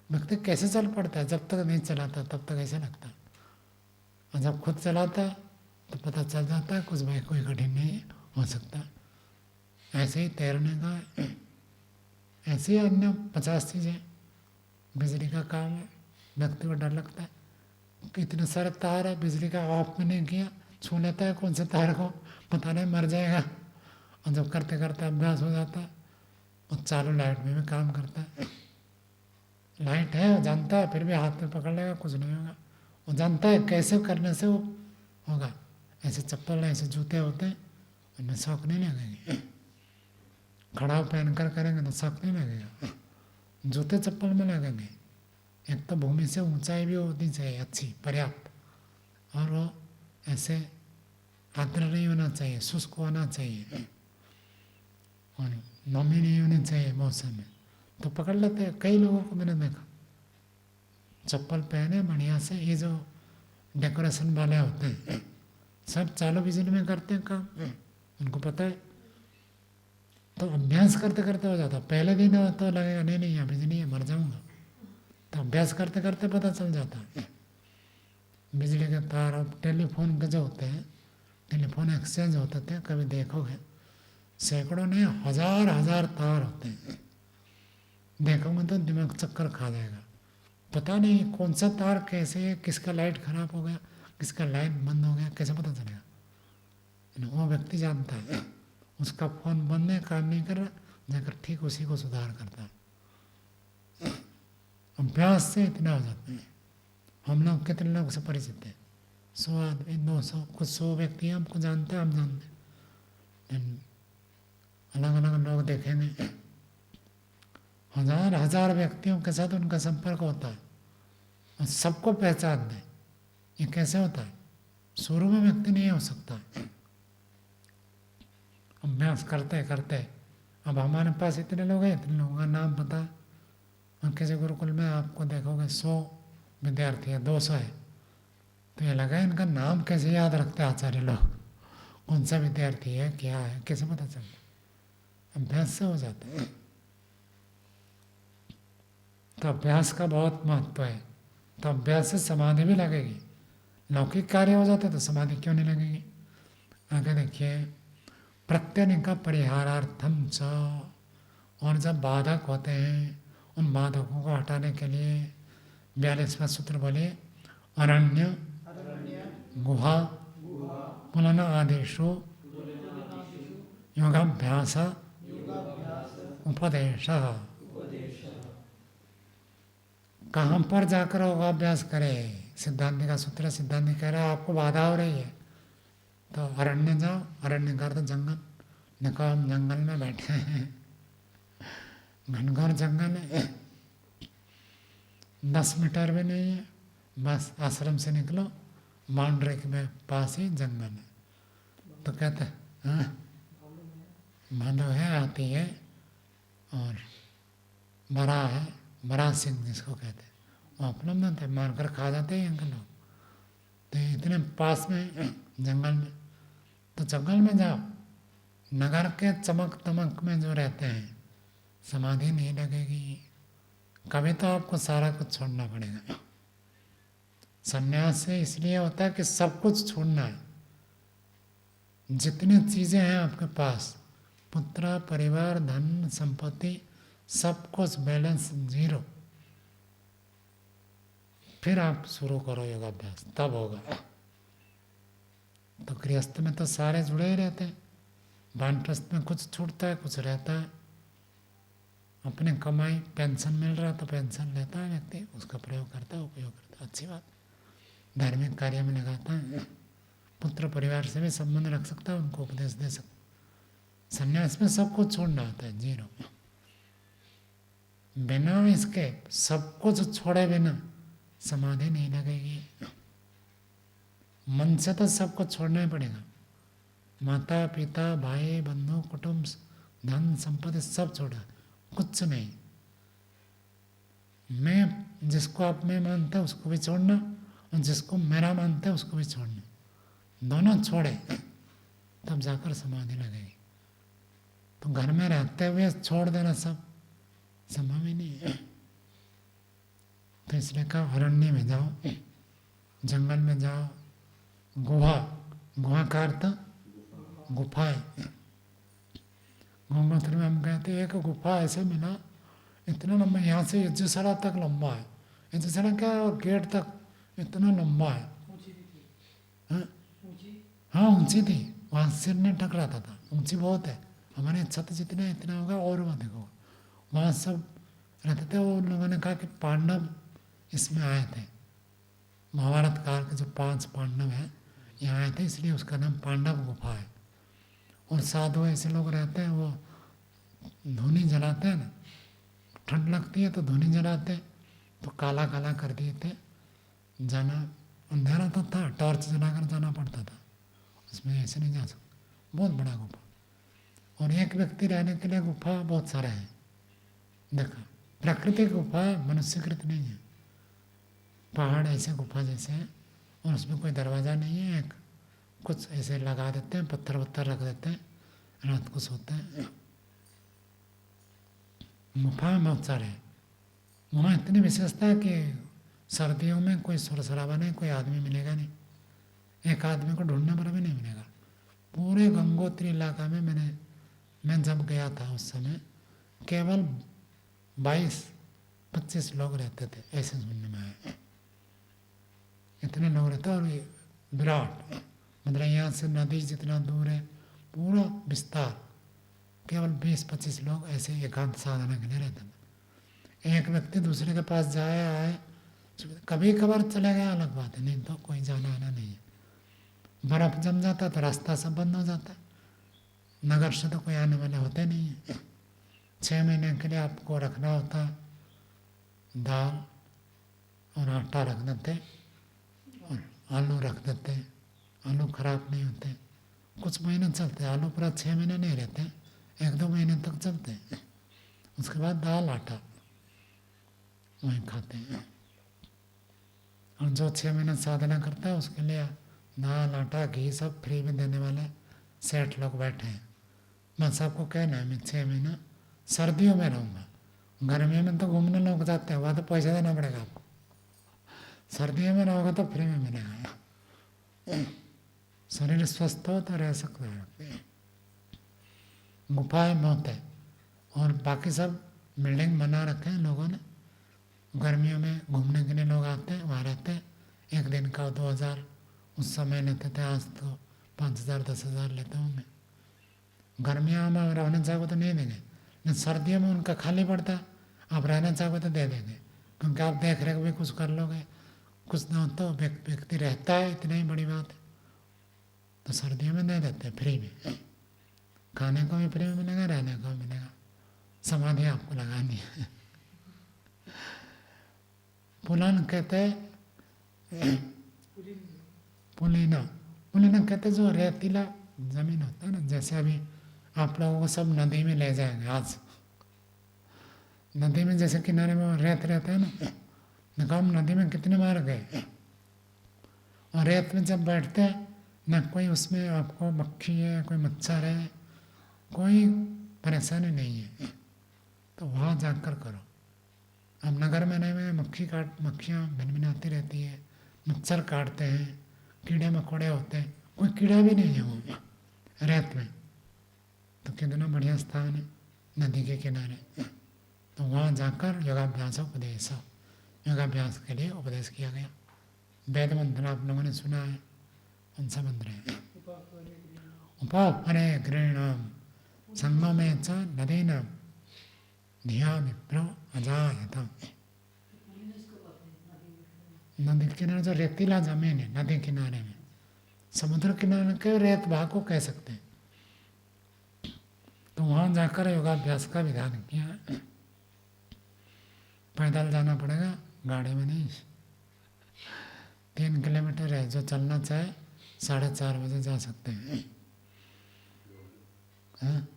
व्यक्ति कैसे चल पड़ता है? जब तक नहीं चलाता तब तक ऐसे लगता है, और जब खुद चलाता है तो पता चल जाता है कुछ भाई कोई कठिन नहीं हो सकता। ऐसे ही तैरने का ऐसे ही अन्य 50 चीज़ें। बिजली का काम है, व्यक्ति को डर लगता है कि इतने सारे तार है, बिजली का ऑफ में नहीं किया, छू लेता है कौन से तार को, पता नहीं मर जाएगा। और जब करते करते अभ्यास हो जाता है, और चालू लाइट में भी काम करता है। लाइट है वो जानता है, फिर भी हाथ में पकड़ लेगा, कुछ नहीं होगा। वो जानता है कैसे करने से वो होगा। ऐसे चप्पल ऐसे जूते होते हैं, उनमें शौक नहीं लगेगी। खड़ाव पहन कर करेंगे तो शौक नहीं लगेगा, जूते चप्पल में लगेंगे। एक तो भूमि से ऊंचाई भी होनी चाहिए अच्छी पर्याप्त, और वो ऐसे आर्द्र नहीं होना चाहिए, शुष्क होना चाहिए, और नमी नहीं होनी चाहिए मौसम में, तो पकड़ लेते हैं। कई लोगों को मैंने देखा चप्पल पहने बढ़िया से, ये जो डेकोरेशन वाले होते हैं सब चालू बिजली में करते हैं काम, उनको पता है। तो अभ्यास करते करते हो जाता। पहले दिन तो लगेगा नहीं नहीं यहाँ बिजली है, मर जाऊंगा। तो अभ्यास करते करते पता चल जाता है। बिजली के तार और टेलीफोन के जो होते हैं, टेलीफोन एक्सचेंज होते थे, कभी देखोगे सैकड़ों नहीं हजार हजार तार होते हैं। देखोगे तो दिमाग चक्कर खा जाएगा। पता नहीं कौन सा तार कैसे है, किसका लाइट खराब हो गया, किसका लाइट बंद हो गया, कैसे पता चलेगा। वो व्यक्ति जानता है, उसका फोन बंद है, काम नहीं कर रहा, जाकर ठीक उसी को सुधार करता है। अभ्यास से इतना हो जाता है। हम लोग कितने लोग से परिचित हैं, 100 आदमी, 200, कुछ 100 व्यक्ति हमको जानते हैं, हम जानते हैं। अलग अलग लोग देखेंगे, हजार हजार व्यक्तियों के साथ उनका संपर्क होता है और सबको पहचानते हैं। ये कैसे होता है? शुरू में व्यक्ति नहीं हो सकता, अभ्यास करते करते। अब हमारे पास इतने लोग हैं, इतने लोगों का नाम पता है। और किसी गुरुकुल में आपको देखोगे 100 विद्यार्थी है, 200 है, तो ये लगा इनका नाम कैसे याद रखते आचार्य लोग, कौन सा विद्यार्थी है, क्या है, कैसे पता चलता? अभ्यास से हो जाता है। तो अभ्यास का बहुत महत्व है। तो अभ्यास से समाधि भी लगेगी। लौकिक कार्य हो जाते तो समाधि क्यों नहीं लगेगी? आगे देखिए, प्रत्यनिका परिहारार्थम च, और जब बाधक होते हैं उन बाधकों को हटाने के लिए 42वां सूत्र बोलिए, अरण्य गुहा पुलन आदेशो योगाभ्यास उपदेश। कहाँ पर जाकर योगाभ्यास करें? सिद्धांत का सूत्र, सिद्धांत कह रहा है आपको बाधा हो रही है तो अरण्य जाओ। अरण्य का तो जंगल, देखो हम जंगल में बैठे हैं, घनघोर जंगल है, 10 मीटर भी नहीं है, बस आश्रम से निकलो बाउंड्री के पास ही जंगल है। तो कहते हैं हाँ भालू है, आती है, और बड़ा है, बड़ा सिंह जिसको कहते हैं, वो उपलब्ध होते हैं, मारकर खा जाते हैं यहाँ लोग। तो इतने पास में जंगल में, तो जंगल में जाओ, नगर के चमक दमक में जो रहते हैं समाधि नहीं लगेगी। कभी तो आपको सारा कुछ छोड़ना पड़ेगा। संन्यास से इसलिए होता है कि सब कुछ छोड़ना है। जितनी चीजें हैं आपके पास, पुत्र, परिवार, धन, संपत्ति, सब कुछ बैलेंस 0, फिर आप शुरू करो योगाभ्यास, तब होगा। तो गृहस्थ में तो सारे जुड़े ही रहते हैं, वानप्रस्थ में कुछ छूटता है, कुछ रहता है। अपने कमाई, पेंशन मिल रहा तो पेंशन लेता है व्यक्ति, उसका प्रयोग करता है, उपयोग करता है, अच्छी बात। धार्मिक कार्य में लगाता है, पुत्र परिवार से भी संबंध रख सकता है, उनको उपदेश दे सकता। संन्यास में सब कुछ छोड़ना होता है, 0। बिना इसके सब कुछ छोड़े बिना समाधि नहीं लगेगी। मन से तो सब कुछ छोड़ना ही पड़ेगा। माता पिता भाई बंधु कुटुंब धन संपत्ति सब छोड़ा, कुछ नहीं। मैं जिसको आप मैं मानते हैं उसको भी छोड़ना, और जिसको मेरा मानते हैं उसको भी छोड़ना, दोनों छोड़े तब जाकर समाधि लगेगी। तो घर में रहते हुए छोड़ देना सब संभव ही नहीं है। तो इसलिए कहा अरण्य में जाओ, जंगल में जाओ, गुहा, गुहा का अर्थ गुफाएं। गंगोत्री में हम कहते हैं एक गुफा ऐसे मिला इतना लंबा, यहाँ से यज्ञशाला तक लंबा है। यज्ञशाला क्या है, और गेट तक इतना लंबा है। हाँ हाँ, ऊंची थी, वहाँ सिर नहीं टकराता था, ऊंची बहुत है। हमारे छत जितना इतना होगा और अधिक होगा। वहाँ सब रहते थे। वो लोगों ने कहा कि पांडव इसमें आए थे, महाभारत काल के जो 5 पांडव हैं यहाँ आए थे, इसलिए उसका नाम पांडव गुफा है। और साधु ऐसे लोग रहते हैं, वो धूनी जलाते हैं ना, ठंड लगती है तो धूनी जलाते, तो काला काला कर दिए थे। जाना अंधेरा तो था, टॉर्च जलाकर जाना पड़ता था, उसमें ऐसे नहीं जा सकते। बहुत बड़ा गुफा, और एक व्यक्ति रहने के लिए गुफा बहुत सारे हैं। देखा, प्राकृतिक गुफा है, मनुष्यकृत नहीं है। पहाड़ ऐसे गुफा जैसे हैं, और उसमें कोई दरवाज़ा नहीं है। एक कुछ ऐसे लगा देते हैं, पत्थर वत्थर रख देते हैं, रात को सोते हैं। गुफा में बहुत सारे हैं। वहाँ इतनी विशेषता है कि सर्दियों में कोई शोर शराबा नहीं, कोई आदमी मिलेगा नहीं, एक आदमी को ढूंढने पर भी नहीं मिलेगा। पूरे गंगोत्री इलाका में मैं जब गया था उस समय केवल 22-25 लोग रहते थे, ऐसे सुनने में आया। इतने लोग रहते, और ये विराट, मतलब यहाँ से नदी जितना दूर है पूरा विस्तार, केवल 20-25 लोग ऐसे एकांत साधना के लिए रहते थे। एक व्यक्ति दूसरे के पास जाए आए, कभी कभार चले गया अलग बात है, नहीं तो कोई जाना आना नहीं है। बर्फ जम जाता तो रास्ता सब बंद हो जाता, नगर से तो कोई आने वाले होते नहीं है। 6 महीने के लिए आपको रखना होता, दाल और आटा रख देते और आलू रख देते। आलू खराब नहीं होते, कुछ महीने चलते। आलू पूरा 6 महीने नहीं रहते, 1-2 महीने तक चलते। उसके बाद दाल आटा वहीं खाते हैं। और जो 6 महीने साधना करता है उसके लिए दाल आटा घी सब फ्री में देने वाले सेठ लोग बैठे हैं। मैं सबको कहना है मैं 6 महीना सर्दियों में रहूँगा। गर्मियों में तो घूमने लोग जाते हैं, वहाँ तो पैसा देना पड़ेगा आपको। सर्दियों में रहोगे तो फ्री में मिलेगा। शरीर स्वस्थ हो तो रह सकते हैं। गुफाएं बहुत है, और बाकी सब बिल्डिंग बना रखे हैं लोगों ने। गर्मियों में घूमने के लिए लोग आते हैं, वहाँ रहते हैं। 1 दिन का 2,000 उस समय लेते थे, आज तो 5,000-10,000 लेते होंगे। गर्मियों में रहना चाहोगे तो नहीं देंगे, लेकिन सर्दियों में उनका खाली पड़ता है, आप रहना चाहोगे तो दे देंगे, क्योंकि आप देख रेख भी कुछ कर लोगे। कुछ ना तो व्यक्ति रहता है, इतना ही बड़ी बात है। तो सर्दियों में दे देते हैं फ्री में, खाने को भी फ्री में मिलेगा, रहने को भी मिलेगा, समाधि आपको लगानी है। पुलान कहते हैं, पुलिना कहते हैं जो रेतीला जमीन होता है ना, जैसे अभी आप लोगों को सब नदी में ले जाएंगे। आज नदी में जैसे किनारे में रेत रहता है ना, देखो हम नदी में कितने बार गए, और रेत में जब बैठते हैं ना, कोई उसमें आपको मक्खी है, कोई मच्छर है, कोई परेशानी नहीं है। तो वहाँ जाकर करो। अब नगर में नहीं में मक्खियाँ भिनभिनाती रहती है, मच्छर काटते हैं, कीड़े मकोड़े होते हैं, कोई कीड़ा भी नहीं है वो रेत में। तो कितना बढ़िया स्थान है नदी के किनारे। तो वहाँ जाकर योगाभ्यास योगाभ्यास के लिए उपदेश किया गया। वेद मंत्र आप लोगों ने सुना है, कौन सा मंत्र है? उपापरे गृणाम संगमे च नदीनाम धिया विप्रो अजायता। नदी के किनारे जो रेतीला जमीन है, नदी किनारे में, समुद्र किनारे के रेत भाग को कह सकते हैं। तो वहाँ जाकर योगाभ्यास का विधान किया। पैदल जाना पड़ेगा, गाड़ी में नहीं। 3 किलोमीटर है, जो चलना चाहे 4:30 बजे जा सकते हैं। हाँ,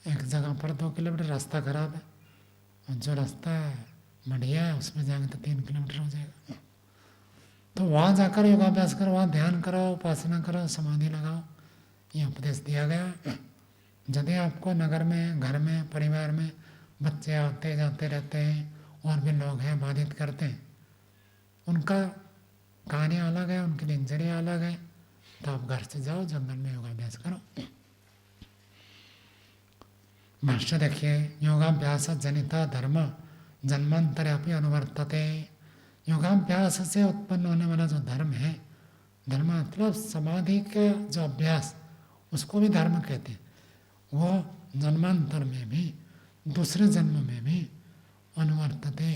एक जगह पर 2 किलोमीटर रास्ता खराब है, और जो रास्ता बढ़िया है उसमें जाएंगे तो 3 किलोमीटर हो जाएगा। तो वहाँ जाकर योगाभ्यास करो, वहाँ ध्यान करो, उपासना करो, समाधि लगाओ, ये उपदेश दिया गया। यदि आपको नगर में, घर में, परिवार में बच्चे आते जाते रहते हैं, और भी लोग हैं बाधित करते हैं, उनका कार्य अलग है, उनकी दिनचर्या अलग है, तो आप घर से जाओ, जंगल में योगाभ्यास करो। भाष्य देखिए, योगाभ्यास जनिता धर्म जन्मांतर अपनी अनुवर्तते। योगाभ्यास से उत्पन्न होने वाला जो धर्म है, धर्म मतलब समाधि का जो अभ्यास, उसको भी धर्म कहते हैं। वो जन्मांतर में भी, दूसरे जन्म में भी अनुवर्तते।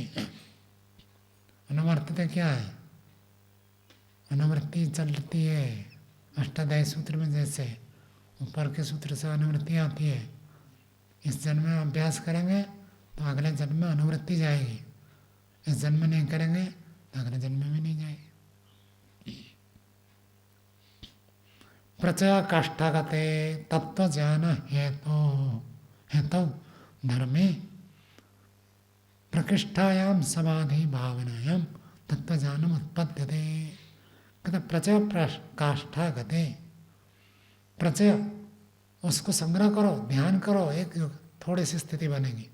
अनुवर्तते क्या है? अनुवृत्ति चलती है। अष्टाध्यायी सूत्र में जैसे ऊपर के सूत्र से अनुवृत्ति आती है, इस जन्म में अभ्यास करेंगे तो अगले जन्म में अनुवृत्ति जाएगी, इस जन्म में नहीं करेंगे तो अगले जन्म में भी नहीं जाएगी। प्रचय काष्ठागते तत्व ज्ञान हेतु धर्मे प्रकृष्ठायाम समाधि भावनायाम तत्व ज्ञानम उत्पद्यते। कहते प्रचय काष्ठागते, प्रचय उसको संग्रह करो, ध्यान करो, एक थोड़ी सी स्थिति बनेगी।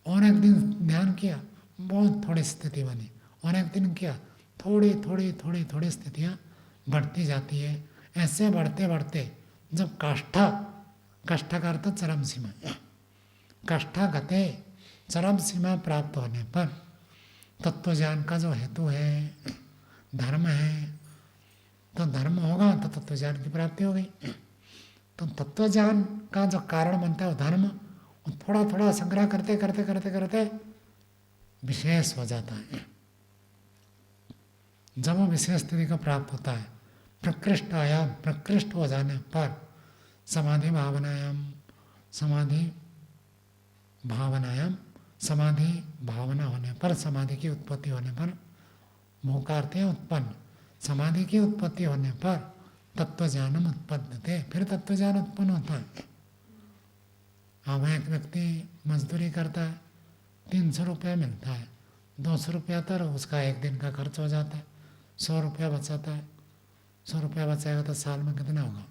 और एक दिन ध्यान किया, बहुत थोड़ी स्थिति बनी, और एक दिन किया, थोड़ी थोड़ी थोड़ी थोड़ी स्थितियाँ बढ़ती जाती है। ऐसे बढ़ते बढ़ते जब काष्ठा का अर्थ चरम सीमा, काष्ठा गते चरम सीमा प्राप्त होने पर तत्व ज्ञान का जो हेतु है, धर्म है, तो धर्म होगा तो तत्व ज्ञान की प्राप्ति हो गई। तो तत्व ज्ञान का जो कारण बनता है वो धर्म, थोड़ा थोड़ा संग्रह करते करते करते करते विशेष हो जाता है। जब वो विशेष स्थिति को प्राप्त होता है, प्रकृष्टायाम, प्रकृष्ट हो जाने पर समाधि भावनायाम, समाधि भावना होने पर, समाधि की उत्पत्ति होने पर, मोकारते उत्पन्न, समाधि की उत्पत्ति होने पर तत्व ज्ञानम उत्पद्यते, फिर तत्व ज्ञान उत्पन्न होता है। अब एक व्यक्ति मजदूरी करता है, 300 रुपया मिलता है, 200 रुपया तो उसका एक दिन का खर्च हो जाता है, 100 रुपया बचाता है। 100 रुपया बचाएगा तो साल में कितना होगा?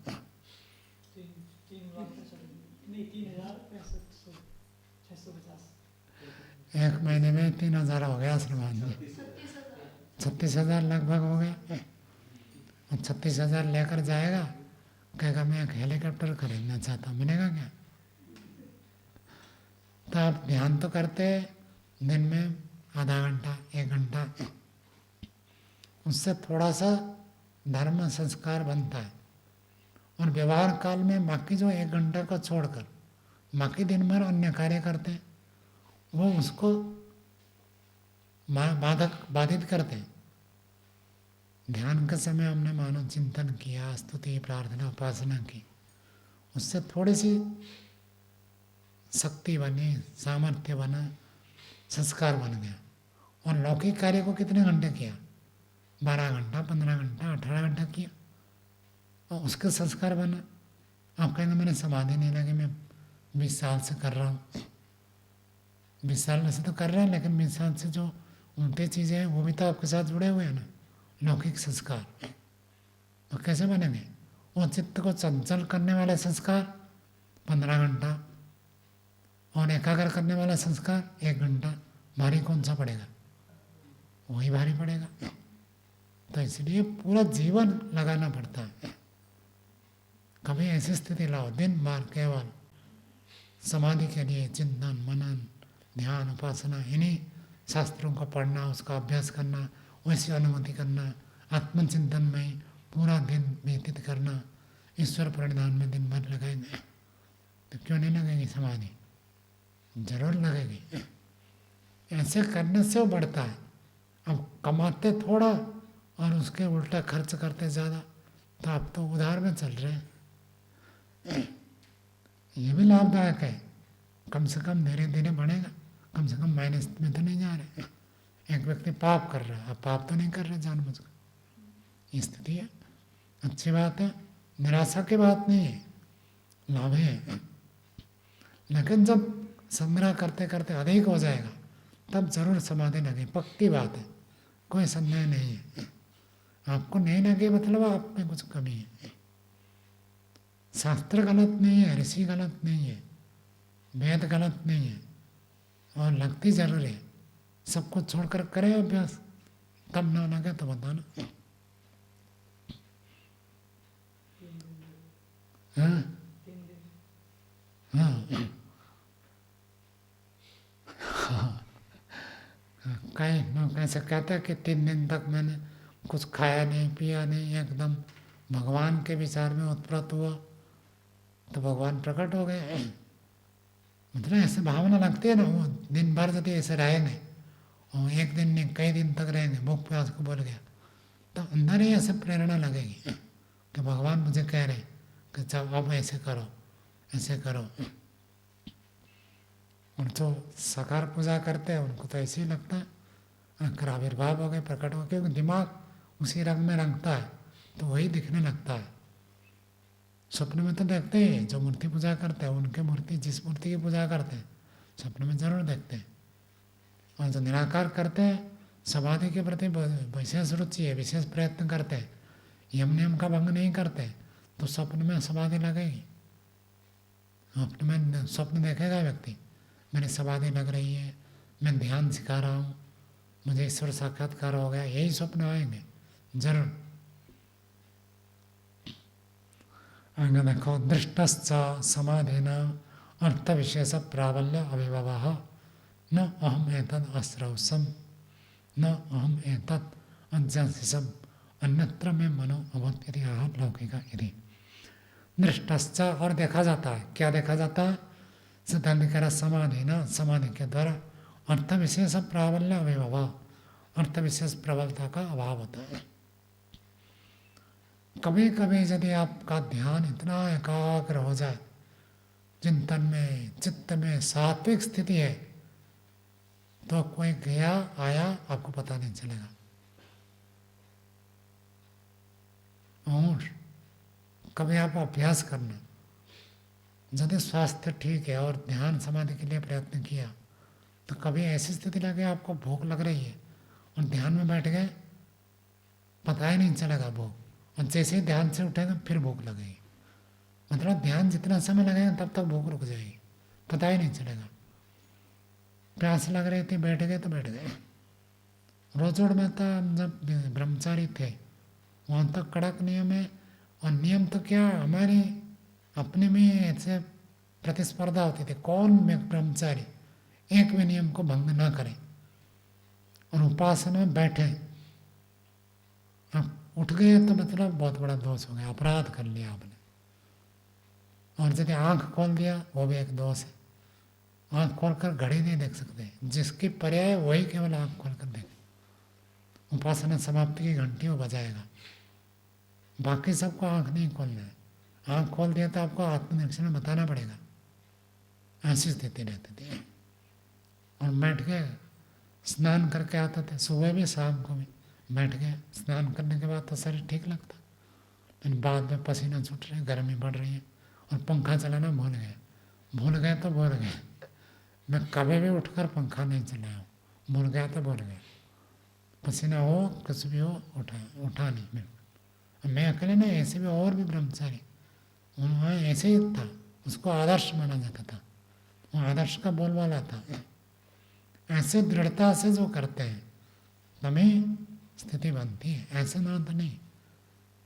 1 महीने में 3000 हो गया श्रीमान जी, 36,000 लगभग हो गए। 36,000 लेकर जाएगा, कहेगा मैं एक हेलीकॉप्टर खरीदना चाहता हूँ, मिलेगा क्या? तो आप ध्यान तो करते दिन में आधा घंटा 1 घंटा, उससे थोड़ा सा धर्म संस्कार बनता है। और व्यवहार काल में बाकी जो 1 घंटा को छोड़कर बाकी दिन भर अन्य कार्य करते हैं, वो उसको बाधित करते हैं। ध्यान के समय हमने मानो चिंतन किया, स्तुति, प्रार्थना, उपासना की, उससे थोड़ी सी शक्ति बनी, सामर्थ्य बना, संस्कार बन गया। और लौकिक कार्य को कितने घंटे किया? 12 घंटा, 15 घंटा, 18 घंटा किया, और उसके संस्कार बना। आप कहेंगे मैंने समाधि नहीं लगी, मैं 20 साल से कर रहा हूँ। 20 साल में से तो कर रहे हैं, लेकिन 20 साल से जो उल्टी चीज़ें हैं वो भी तो आपके साथ जुड़े हुए हैं ना, लौकिक संस्कार। तो कैसे बनेंगे? वो चित्त को चंचल करने वाले संस्कार 15 घंटा, और एकाग्र करने वाला संस्कार 1 घंटा, भारी कौन सा पड़ेगा? वही भारी पड़ेगा। तो इसलिए पूरा जीवन लगाना पड़ता है। कभी ऐसी स्थिति लाओ, दिन भर केवल समाधि के लिए चिंतन, मनन, ध्यान, उपासना, इन्हीं शास्त्रों को पढ़ना, उसका अभ्यास करना, वैसी अनुभूति करना, आत्मचिंतन में पूरा दिन व्यतीत करना, ईश्वर प्रणिधान में दिन भर लगाएंगे तो क्यों नहीं लगेगी समाधि? जरूर लगेगी। ऐसे करने से वो बढ़ता है। अब कमाते थोड़ा और उसके उल्टा खर्च करते ज़्यादा, तो आप तो उधार में चल रहे हैं। ये भी लाभदायक है, कम से कम धीरे धीरे बढ़ेगा, कम से कम माइनस में तो नहीं जा रहे। एक व्यक्ति पाप कर रहा है, अब पाप तो नहीं कर रहे जानबूझकर, ये स्थिति है। अच्छी बात है, निराशा की बात नहीं है, लाभ है। लेकिन जब संग्रह करते करते अधिक हो जाएगा तब जरूर समाधि लगे, पक्की बात है, कोई संदेह नहीं है। आपको नहीं लगे मतलब आप में कुछ कमी है। शास्त्र गलत नहीं है, ऋषि गलत नहीं है, वेद गलत नहीं है, और लगती जरूर है। सब कुछ छोड़कर करें अभ्यास, तब ना लगे तो बताना। हाँ हाँ, कहीं न कैसे कहते हैं कि 3 दिन तक मैंने कुछ खाया नहीं पिया नहीं, एकदम भगवान के विचार में उत्पन्न हुआ, तो भगवान प्रकट हो गए। मतलब ऐसे भावना लगती है ना, वो दिन भर यदि ऐसे रहेंगे और एक दिन नहीं कई दिन तक रहेंगे, भूख प्यास को बोल गया, तो अंदर ही ऐसे प्रेरणा लगेगी कि भगवान मुझे कह रहे कि जब अब ऐसे करो ऐसे करो। और जो साकार पूजा करते हैं उनको तो ऐसे ही लगता है अगर आविर्भाव हो गए प्रकट हो गए, क्योंकि दिमाग उसी रंग में रंगता है तो वही दिखने लगता है। स्वप्न में तो देखते ही, जो मूर्ति पूजा करते हैं उनके मूर्ति जिस मूर्ति की पूजा करते हैं स्वप्न में जरूर देखते हैं। और जो निराकार करते हैं समाधि के प्रति विशेष रुचि है, विशेष प्रयत्न करते हैं, यम नियम का भंग नहीं करते, तो स्वप्न में समाधि लगेगी। अपने में स्वप्न देखेगा व्यक्ति, मेरी समाधि लग रही है, मैं ध्यान सिखा रहा हूँ, मुझे ईश्वर साक्षात्कार हो गया, यही स्वप्न आएंगे जरूर। आगे देखो, दृष्टश्च समाधिन अर्थ विशेष प्राबल्य अभिभवः न अहम एतद् आश्रवसम न अहम एतत् अज्ञासिसम अन्यत्र में मनो अभूत यदि आह लौकिका यदि। दृष्टश्च और देखा जाता है, क्या देखा जाता है? सिद्धांत कह रहा समाधि न, समाधि के द्वारा अर्थ विशेष प्राबल्य अभिभव, अर्थ विशेष प्रबलता का अभाव होता है। कभी कभी यदि आपका ध्यान इतना एकाग्र हो जाए, चिंतन में चित्त में सात्विक स्थिति है, तो कोई गया आया आपको पता नहीं चलेगा। और कभी आप अभ्यास करना, यदि स्वास्थ्य ठीक है और ध्यान समाधि के लिए प्रयत्न किया, तो कभी ऐसी स्थिति लगे आपको भूख लग रही है और ध्यान में बैठ गए, पता ही नहीं चलेगा भूख, और जैसे ही ध्यान से उठेगा फिर भूख लगेगी। मतलब ध्यान जितना समय लगेगा तब तक भूख रुक जाएगी, पता ही नहीं चलेगा। प्यास लग रही थी, बैठ गए तो बैठ गए। रोजोड़ में था, जब ब्रह्मचारी थे वहाँ तक कड़क नियम है, और नियम तो क्या हमारी अपने में ऐसे प्रतिस्पर्धा होती थी, कौन ब्रह्मचारी एक भी नियम को भंग ना करे। और उपासना में बैठे, आप उठ गए तो मतलब बहुत बड़ा दोष हो गया, अपराध कर लिया आपने। और यदि आंख खोल दिया वो भी एक दोष है। आंख खोलकर घड़ी नहीं देख सकते, जिसकी पर्याय वही केवल आंख खोलकर देखे। उपासना समाप्ति की घंटी वो बजाएगा, बाकी सबको आंख नहीं खोलना है। आंख खोल दिया तो आपको आत्मनिरीक्षण में बताना पड़ेगा, ऐसी स्थिति रहती थी। और बैठ गए, स्नान करके आते थे, सुबह भी शाम को भी बैठ गए। स्नान करने के बाद तो शरीर ठीक लगता, लेकिन बाद में पसीना छूट रहे, गर्मी बढ़ रही है, और पंखा चलाना भूल गए। भूल गए तो भूल गए, मैं कभी भी उठकर पंखा नहीं चलाया हूँ, भूल गया तो भूल गया। पसीना हो कुछ भी हो, उठा नहीं मैं अकेले नहीं, ऐसे भी और भी ब्रह्मचारी वहाँ ऐसे ही था, उसको आदर्श माना जाता था, वो आदर्श का बोलबाला था। ऐसे दृढ़ता से जो करते हैं तभी स्थिति बनती है, ऐसे ना तो नहीं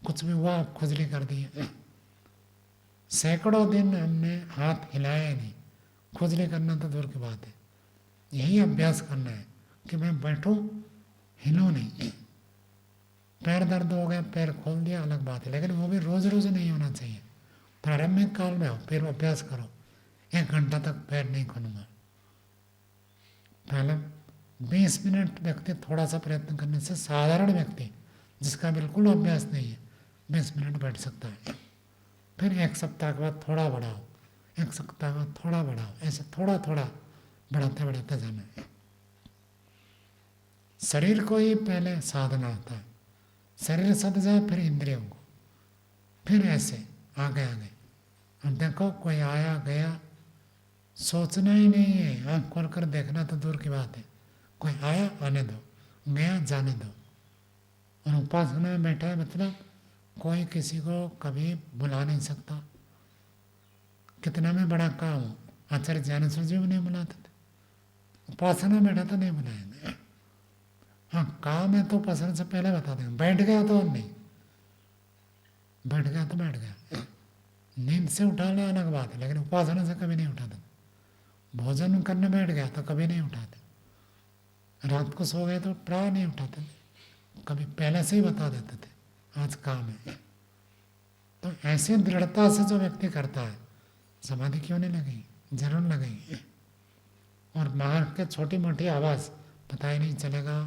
कुछ भी हुआ आप खुजली कर दिए। सैकड़ों दिन हमने हाथ हिलाया नहीं, खुजली करना तो दूर की बात है। यही अभ्यास करना है कि मैं बैठूं, हिलूं नहीं। पैर दर्द हो गया, पैर खोल दिया, अलग बात है, लेकिन वो भी रोज रोज नहीं होना चाहिए। प्रारंभिक काल में हो, फिर अभ्यास करो, 1 घंटा तक पैर नहीं खोलूंगा। पहले 20 मिनट व्यक्ति थोड़ा सा प्रयत्न करने से, साधारण व्यक्ति जिसका बिल्कुल अभ्यास नहीं है 20 मिनट बैठ सकता है। फिर 1 सप्ताह के बाद थोड़ा बढ़ाओ, 1 सप्ताह के बाद थोड़ा बढ़ाओ, ऐसे थोड़ा थोड़ा बढ़ाते बढ़ाते जाना है। शरीर को ही पहले साधना होता है, शरीर सद जाए फिर इंद्रियों को, फिर ऐसे आगे आगे। और देखो कोई आया गया, सोचना ही नहीं है, आँख खोल कर देखना तो दूर की बात है। कोई आया आने दो, गया जाने दो। और उपासना में बैठा है मतलब कोई किसी को कभी बुला नहीं सकता। कितना में बड़ा काम हो, आचार्य ज्ञानेश्वर जी भी नहीं बुलाते थे, उपासना बैठा तो नहीं बुलाएंगे। हाँ काम है तो उपासना से पहले बता देंगे, बैठ गया तो नहीं, बैठ गया तो बैठ गया। नींद से उठा ले अलग बात है, लेकिन उपासना से कभी नहीं उठाते। भोजन करने बैठ गया तो कभी नहीं उठाते। रात को सो गए तो प्राय नहीं उठाते थे, कभी पहले से ही बता देते थे आज काम है। तो ऐसे दृढ़ता से जो व्यक्ति करता है समाधि क्यों नहीं लगेगी, जरूर लगेगी। और बाहर के छोटी मोटी आवाज़ पता ही नहीं चलेगा,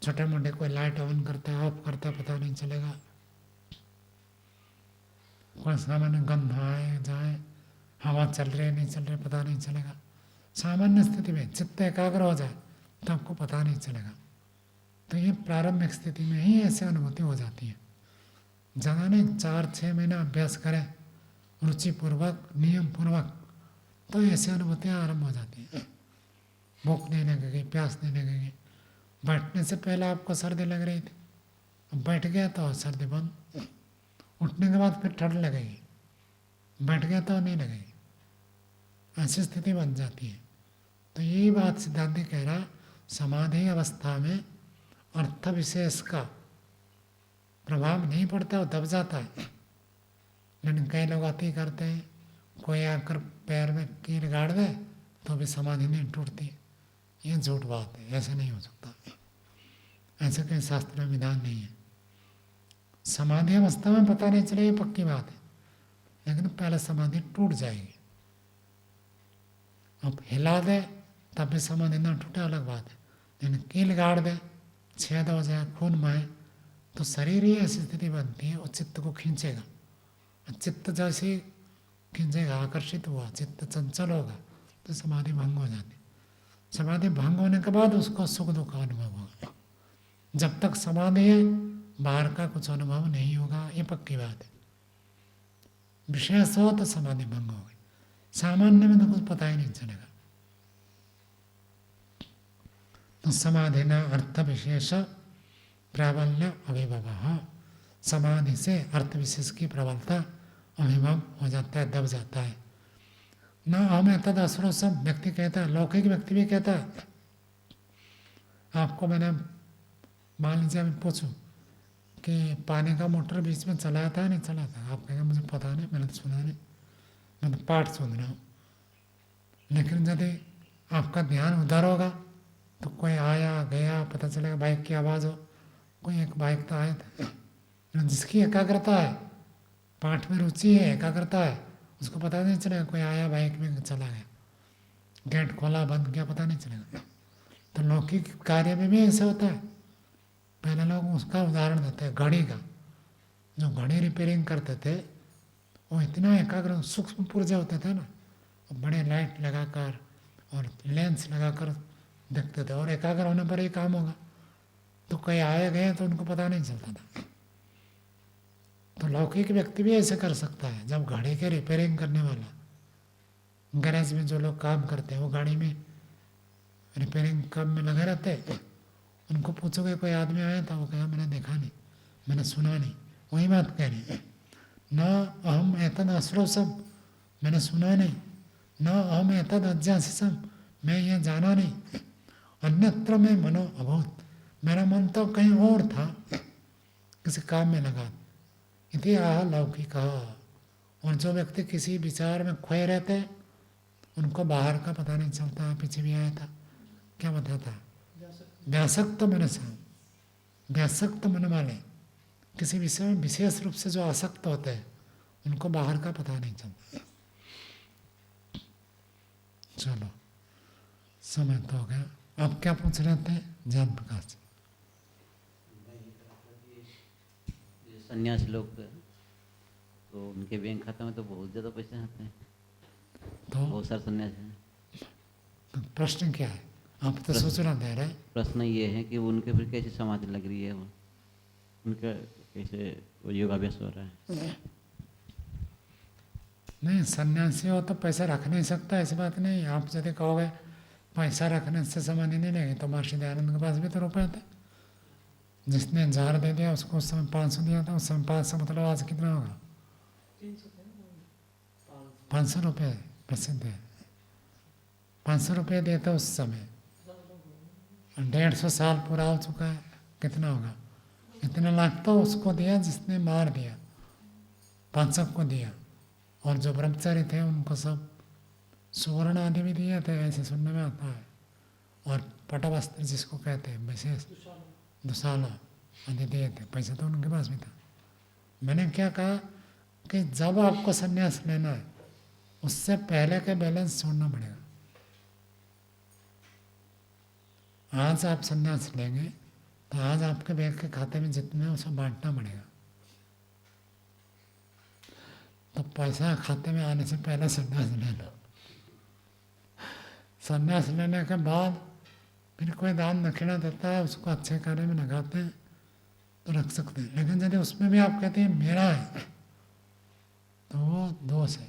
छोटे मोटे कोई लाइट ऑन करता है ऑफ करता है पता नहीं चलेगा, कोई सामान्य गंध आए जाए, हवा चल रही है नहीं चल रही पता नहीं चलेगा। सामान्य स्थिति में चित्त एकाग्र हो जाए तो आपको पता नहीं चलेगा। तो ये प्रारंभिक स्थिति में ही ऐसी अनुभूति हो जाती है। ज़्यादा नहीं, 4-6 महीना अभ्यास करें रुचिपूर्वक नियम पूर्वक तो ऐसी अनुभूतियाँ आरंभ हो जाती हैं। भूख नहीं लगेगी, प्यास नहीं लगेगी। बैठने से पहले आपको सर्दी लग रही थी, अब बैठ गया तो सर्दी बंद, उठने के बाद फिर ठंड लगेगी, बैठ गया तो नहीं लगेगी, ऐसी स्थिति बन जाती है। तो यही बात सिद्धांति कह रहा, समाधि अवस्था में अर्थ विशेष का प्रभाव नहीं पड़ता, वो दब जाता है। लेकिन कई लोग अति करते हैं, कोई आकर पैर में कील गाड़ दे तो भी समाधि नहीं टूटती। ये झूठ बात है, ऐसा नहीं हो सकता, ऐसे कहीं शास्त्र में विधान नहीं है। समाधि अवस्था में पता नहीं चले ये पक्की बात है, लेकिन पहले समाधि टूट जाएगी। अब हिला दे तब भी समाधि ना टूटे अलग बात है, लेकिन कील गाड़ दे, छेद हो जाए, खून बहे तो शरीर ही ऐसी स्थिति बनती है, वो चित्त को खींचेगा। चित्त जैसे खींचेगा, आकर्षित हुआ, चित्त चंचल होगा तो समाधि भंग हो जाती। समाधि भंग होने के बाद उसको सुख दुख अनुभव होगा। जब तक समाधि है बाहर का कुछ अनुभव नहीं होगा, ये पक्की बात है। विशेष हो तो समाधि भंग हो गई, सामान्य में तो कुछ पता ही नहीं चलेगा। तो समाधि न अर्थ विशेष प्राबल्य अभिभव, समाधि से अर्थ विशेष की प्रबलता अभिभव हो जाता है, दब जाता है। न हमें तद असुरो सब व्यक्ति कहता है, लौकिक व्यक्ति भी कहता है। आपको मैंने मान लीजिए मैं पूछूं कि पानी का मोटर बीच में चलाया था नहीं चला था, आप कहेंगे मुझे पता नहीं, मैंने तो सुना नहीं, मैं तो पाठ सुन रहा हूँ। लेकिन यदि आपका ध्यान उधर होगा तो कोई आया गया पता चलेगा, बाइक की आवाज़ हो, कोई एक बाइक तो आया था। जिसकी एकाग्रता है, पाठ में रुचि है, एकाग्रता है, उसको पता नहीं चलेगा कोई आया बाइक में चला गया, गेट खोला बंद किया पता नहीं चलेगा। तो लौकिक कार्य में भी ऐसा होता है। पहले लोग उसका उदाहरण देते हैं घड़ी का, जो घड़ी रिपेयरिंग करते थे वो इतना एकाग्र सूक्ष्म पुर्जे होते थे ना, बड़े लाइट लगाकर और लेंस लगाकर देखते थे, और एकाग्र होने पर ही काम होगा। तो कहीं आए गए तो उनको पता नहीं चलता था। तो लौकिक व्यक्ति भी ऐसे कर सकता है। जब गाड़ी के रिपेयरिंग करने वाला गैरेज में जो लोग काम करते हैं, वो गाड़ी में रिपेयरिंग काम में लगे रहते हैं, उनको पूछोगे कोई आदमी आया था, वो कहा मैंने देखा नहीं, मैंने सुना नहीं, वही बात कह रही है। न अहम एतद अश्रोसम, मैंने सुना नहीं, न अहम एतद अज्ञासिसम, मैं ये जाना नहीं, अन्यत्र में मनो अभूत, मेरा मन तो कहीं और था, किसी काम में लगा। इति आह लौकिक। और जो व्यक्ति किसी विचार में खोए रहते हैं उनको बाहर का पता नहीं चलता। पीछे भी आया था, क्या बताता, व्यासक्त मनसा, व्यासक्त मन वाले किसी विषय में विशेष रूप से जो आसक्त होते हैं उनको बाहर का पता नहीं चलता। चलो समय तो हो गया। आप क्या पूछ रहे थे ज्ञान प्रकाश? सन्यासी लोग तो उनके बैंक खाते में तो बहुत ज़्यादा पैसे आते हैं, तो बहुत सारे सन्यासी हैं। तो प्रश्न क्या है? आप तो सूचना दे रहे हैं। प्रश्न ये है कि उनके फिर कैसे समाधि लग रही है, उनका कैसे वो योगाभ्यास हो रहा है? नहीं, सन्यासी हो तो पैसा रख नहीं सकता, ऐसी बात नहीं। आप यदि कहोगे पैसा रखने से समाधि नहीं लेगी, तो महर्षि दयानंद के पास भी तो रुपये थे। जिसने 1000 दे दिया उसको उस समय 500 दिया था। उस समय 500 मतलब आज कितना होगा? 500 रुपये प्रसिद्ध है। 500 रुपये देता उस समय, 150 साल पूरा हो चुका है, कितना होगा? इतना लाख तो उसको दिया जिसने मार दिया, 500 को दिया। और जो ब्रह्मचारी थे उनको सब सुवर्ण आदि भी दिए थे, ऐसे सुनने में आता है। और पटवस्त्र जिसको कहते हैं विशेष दुशाला आदि दिए थे, पैसा तो उनके पास भी था। मैंने क्या कहा कि जब आपको संन्यास लेना है उससे पहले के बैलेंस छोड़ना पड़ेगा। आज आप संन्यास लेंगे तो आज आपके बैंक के खाते में जितने हैं उसे बांटना पड़ेगा। तो पैसा खाते में आने से पहले संन्यास ले लो। संन्यास लेने के बाद फिर कोई दान दक्षिणा देता है, उसको अच्छे कार्य में लगाते हैं तो रख सकते हैं। लेकिन यदि उसमें भी आप कहते हैं मेरा है तो वो दोष है,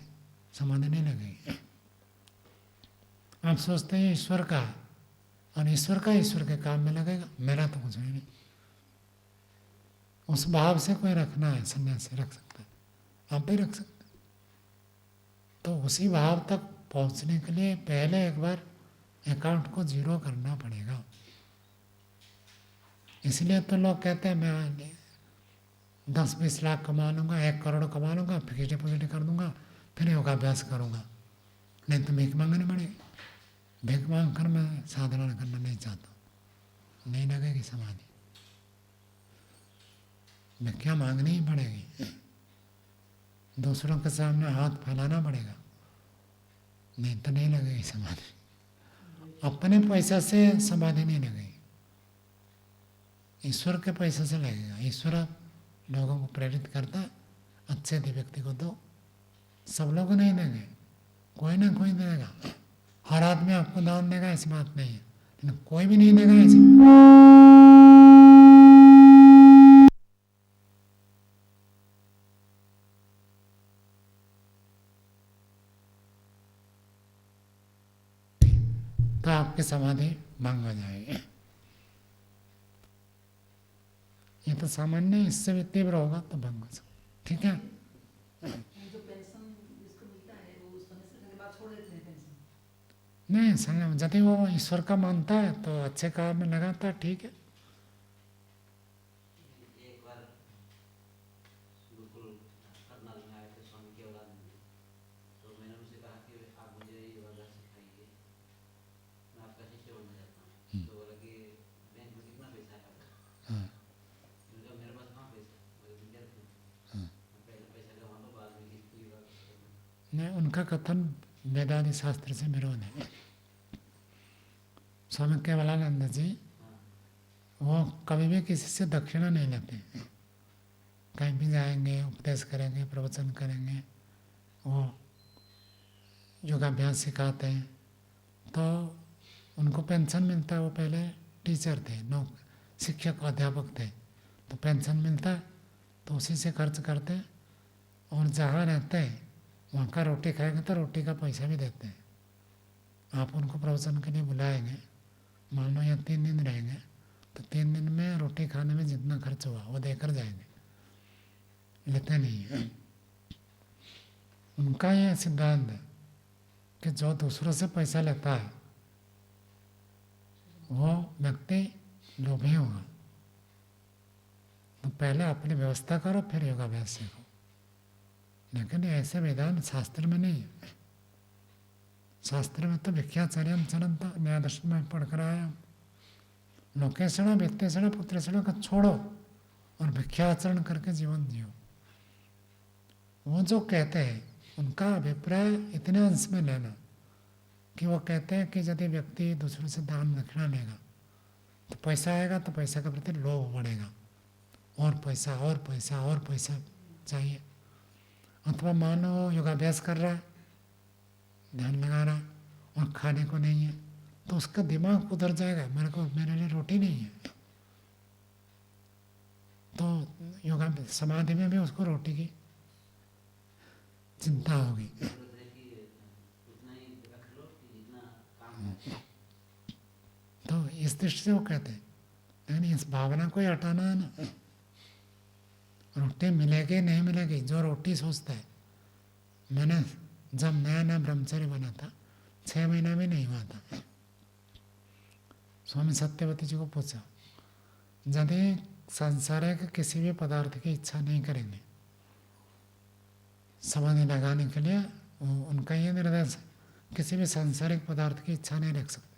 समाधि नहीं लगेगी। आप सोचते हैं ईश्वर का है और ईश्वर का ईश्वर के काम में लगेगा, मेरा तो कुछ नहीं। उस भाव से कोई रखना है सन्यासी रख सकता है, आप भी रख सकते हैं। तो उसी भाव तक पहुंचने के लिए पहले एक बार अकाउंट को जीरो करना पड़ेगा। इसलिए तो लोग कहते हैं मैं 10-20 लाख कमा लूँगा, 1 करोड़ कमा लूँगा, फिक्स डिपॉजिट कर दूँगा, फिर योगाभ्यास करूँगा। नहीं तो भीख मांगनी पड़ेगी। भीख मांग कर मैं साधना करना नहीं चाहता, नहीं लगेगी समाधि। भिक्षा मांगनी ही पड़ेगी, दूसरों के सामने हाथ फैलाना पड़ेगा, नहीं तो नहीं लगेगी समाधि। अपने पैसा से समाधि नहीं लगेगी, ईश्वर के पैसे से लगेगा। ईश्वर लोगों को प्रेरित करता है, अच्छे व्यक्ति को दो, सब लोग नहीं देंगे, कोई ना कोई देगा। हर आदमी आपको दान देगा ऐसी बात नहीं है, लेकिन कोई भी नहीं देगा ऐसी। तो आपकी समाधि भंग हो जाएगी। ये तो सामान्य, इससे भी तीव्र होगा तो भंग हो सकता। ठीक है, जो पेंशन जिसको मिलता है वो समय से के बाद छोड़ देते हैं पेंशन। नहीं संयम, यदि वो ईश्वर का मानता है तो अच्छे काम में लगाता है, ठीक है। एक बार गुरुकुल करनाल में आए थे स्वामी केवलानंद जी, तो मैंने उनसे कहा कि आप मुझे योगाभ्यास सिखाइए, मैं आपका शिष्य बनना चाहता हूँ। तो बोला कि बैंक में कितना पैसा है आपका? हाँ, मैंने कहा मेरे पास कहाँ पैसा, मैं विद्यार्थी हूँ, हाँ। पहले पैसा कमा लो, बाद में योगाभ्यास करूँ। नहीं, उनका कथन वेदादि शास्त्र से विरोध है। स्वामी केवलानंद जी वो कभी भी किसी से दक्षिणा नहीं लेते। कहीं भी जाएंगे, उपदेश करेंगे, प्रवचन करेंगे, वो योगाभ्यास सिखाते हैं तो उनको पेंशन मिलता है। वो पहले टीचर थे, शिक्षक अध्यापक थे, तो पेंशन मिलता है तो उसी से खर्च करते हैं। और जहाँ रहते हैं वहाँ का रोटी खाएंगे तो रोटी का पैसा भी देते हैं। आप उनको प्रवचन के लिए बुलाएंगे, मान लो या 3 दिन रहेंगे तो 3 दिन में रोटी खाने में जितना खर्च हुआ वो देकर जाएंगे, लेते नहीं है। उनका ये सिद्धांत है कि जो दूसरों से पैसा लेता है वो व्यक्ति लोभी होगा। तो पहले अपनी व्यवस्था करो फिर योगाभ्यास सीखो। लेकिन ऐसे वेदांत शास्त्र में नहीं है। शास्त्र में तो भिक्षाचर्यम चरण था, न्याय दर्शन में पढ़ कर आया। लोकेशण वित्तेषण पुत्रेषण का छोड़ो और भिक्षाचरण करके जीवन जियो। वो जो कहते हैं उनका अभिप्राय इतने अंश में लेना कि वो कहते हैं कि यदि व्यक्ति दूसरों से दान दक्षिणा लेगा तो पैसा आएगा तो पैसा के प्रति लोभ बढ़ेगा, और पैसा और पैसा और पैसा चाहिए। अथवा मानो योगाभ्यास कर रहा है, ध्यान लगा रहा है और खाने को नहीं है तो उसका दिमाग उधर जाएगा, मेरे लिए रोटी नहीं है। तो योगा समाधि में भी उसको रोटी की चिंता होगी। तो इस दृष्टि से वो कहते हैं, लेकिन इस भावना को ही हटाना है ना। रोटी मिलेगी नहीं मिलेगी, जो रोटी सोचता है। मैंने जब नया नया ब्रह्मचर्य बना था 6 महीना भी नहीं हुआ था, स्वामी सत्यवती जी को पूछा, यदि संसार के किसी भी पदार्थ की इच्छा नहीं करेंगे समाधि लगाने के लिए, उनका ये निर्देश है किसी भी सांसारिक पदार्थ की इच्छा नहीं रख सकते।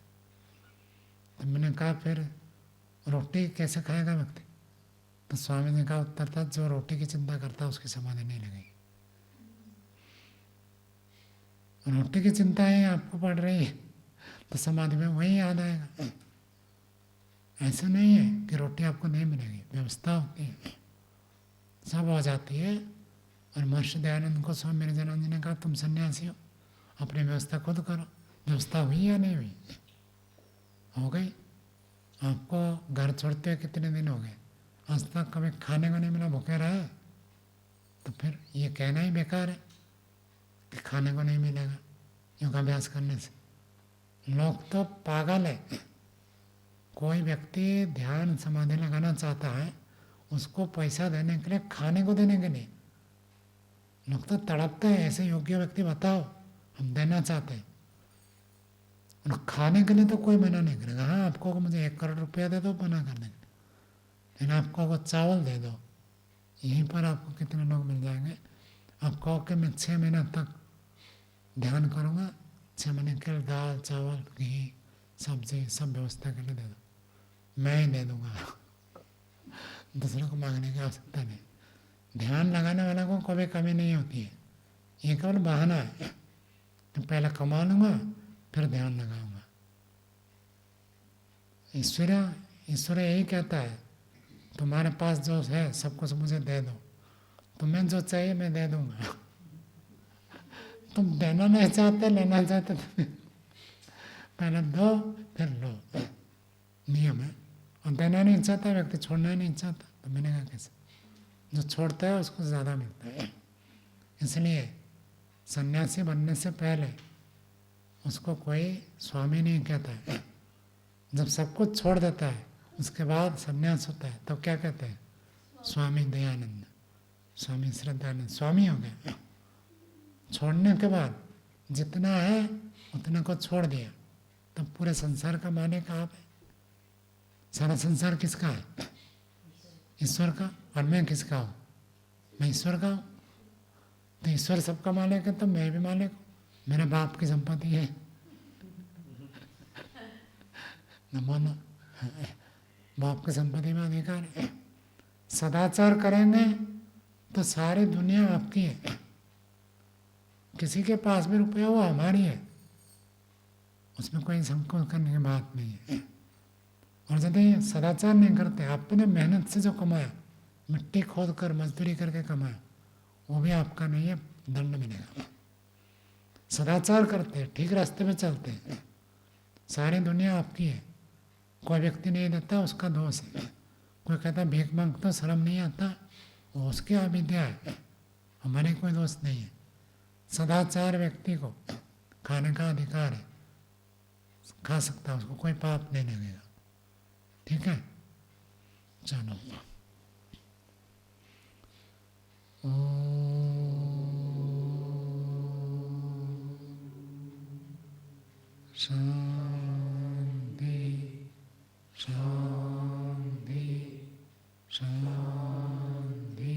तो मैंने कहा फिर रोटी कैसे खाएगा व्यक्ति? तो स्वामी जी का उत्तर था, जो रोटी की चिंता करता है उसकी समाधि नहीं लगेगी। रोटी की चिंता है आपको पड़ रही है तो समाधि में वही याद आएगा। ऐसा नहीं है कि रोटी आपको नहीं मिलेगी, व्यवस्था होती है, सब हो जाती है। और महर्षि दयानंद को स्वामी मेरे जी ने कहा, तुम सन्यासी हो, अपनी व्यवस्था खुद करो। व्यवस्था हुई या नहीं हुई? हो गई। आपको घर छोड़ते हुए कितने दिन हो गए? आज तक कभी खाने को नहीं मिला, भूखे रहे? तो फिर ये कहना ही बेकार है कि खाने को नहीं मिलेगा योग अभ्यास करने से। लोग तो पागल है। कोई व्यक्ति ध्यान समाधि लगाना चाहता है, उसको पैसा देने के लिए, खाने को देने के लिए। लोग तो तड़पते हैं, ऐसे योग्य व्यक्ति बताओ, हम देना चाहते हैं। और खाने के लिए तो कोई मना नहीं करेगा। हाँ, आपको मुझे 1 करोड़ रुपया दे दो, मना कर देंगे। लेकिन आपको वो चावल दे दो, यहीं पर आपको कितने लोग मिल जाएंगे। आप कहो कि मैं 6 महीना तक ध्यान करूँगा, 6 महीने के लिए दाल चावल घी सब्जी सब व्यवस्था के लिए दे दो, मैं ही दे दूँगा। दूसरों को मांगने की आवश्यकता नहीं। ध्यान लगाने वाला को कभी कमी नहीं होती है, ये केवल बहाना है। तो पहले कमा लूँगा फिर ध्यान लगाऊंगा। ईश्वर यही कहता है, तुम्हारे पास जो है सब कुछ मुझे दे दो, तुम्हें जो चाहिए मैं दे दूंगा। तुम देना नहीं चाहते, लेना चाहते तो पहले दो फिर लो, नियम है। और देना नहीं चाहता व्यक्ति, छोड़ना नहीं चाहता, तो मैंने कहा कैसे? जो छोड़ता है उसको ज़्यादा मिलता है। इसलिए सन्यासी बनने से पहले उसको कोई स्वामी नहीं कहता है। जब सब कुछ छोड़ देता है उसके बाद सन्यास होता है, तब क्या कहते हैं? स्वामी दयानंद, स्वामी श्रद्धानंद, स्वामी हो गए। छोड़ने के बाद जितना है उतना को छोड़ दिया, तब पूरे संसार का मालिक आप है। सारा संसार किसका है? ईश्वर का। और मैं किसका हूँ? मैं ईश्वर का हूँ। तो ईश्वर सबका मालिक है, तो मैं भी मालिक हूँ। मेरे बाप की संपत्ति है, न मानो बाप की संपत्ति में अधिकार है। सदाचार करेंगे तो सारी दुनिया आपकी है। किसी के पास भी रुपया हुआ हमारी है, उसमें कोई संकोच करने की बात नहीं है। और यदि सदाचार नहीं करते, अपने मेहनत से जो कमाया, मिट्टी खोद कर मजदूरी करके कमाया, वो भी आपका नहीं है, दंड मिलेगा। सदाचार करते, ठीक रास्ते में चलते, सारी दुनिया आपकी है। कोई व्यक्ति नहीं देता, उसका दोष है। कोई कहता भीख मांगता शर्म नहीं आता, वो उसकी अविद्या है, हमारे कोई दोष नहीं है। सदाचार व्यक्ति को खाने का अधिकार है, खा सकता है, उसको कोई पाप नहीं लगेगा। ठीक है, चलो। शांति शांति शांति।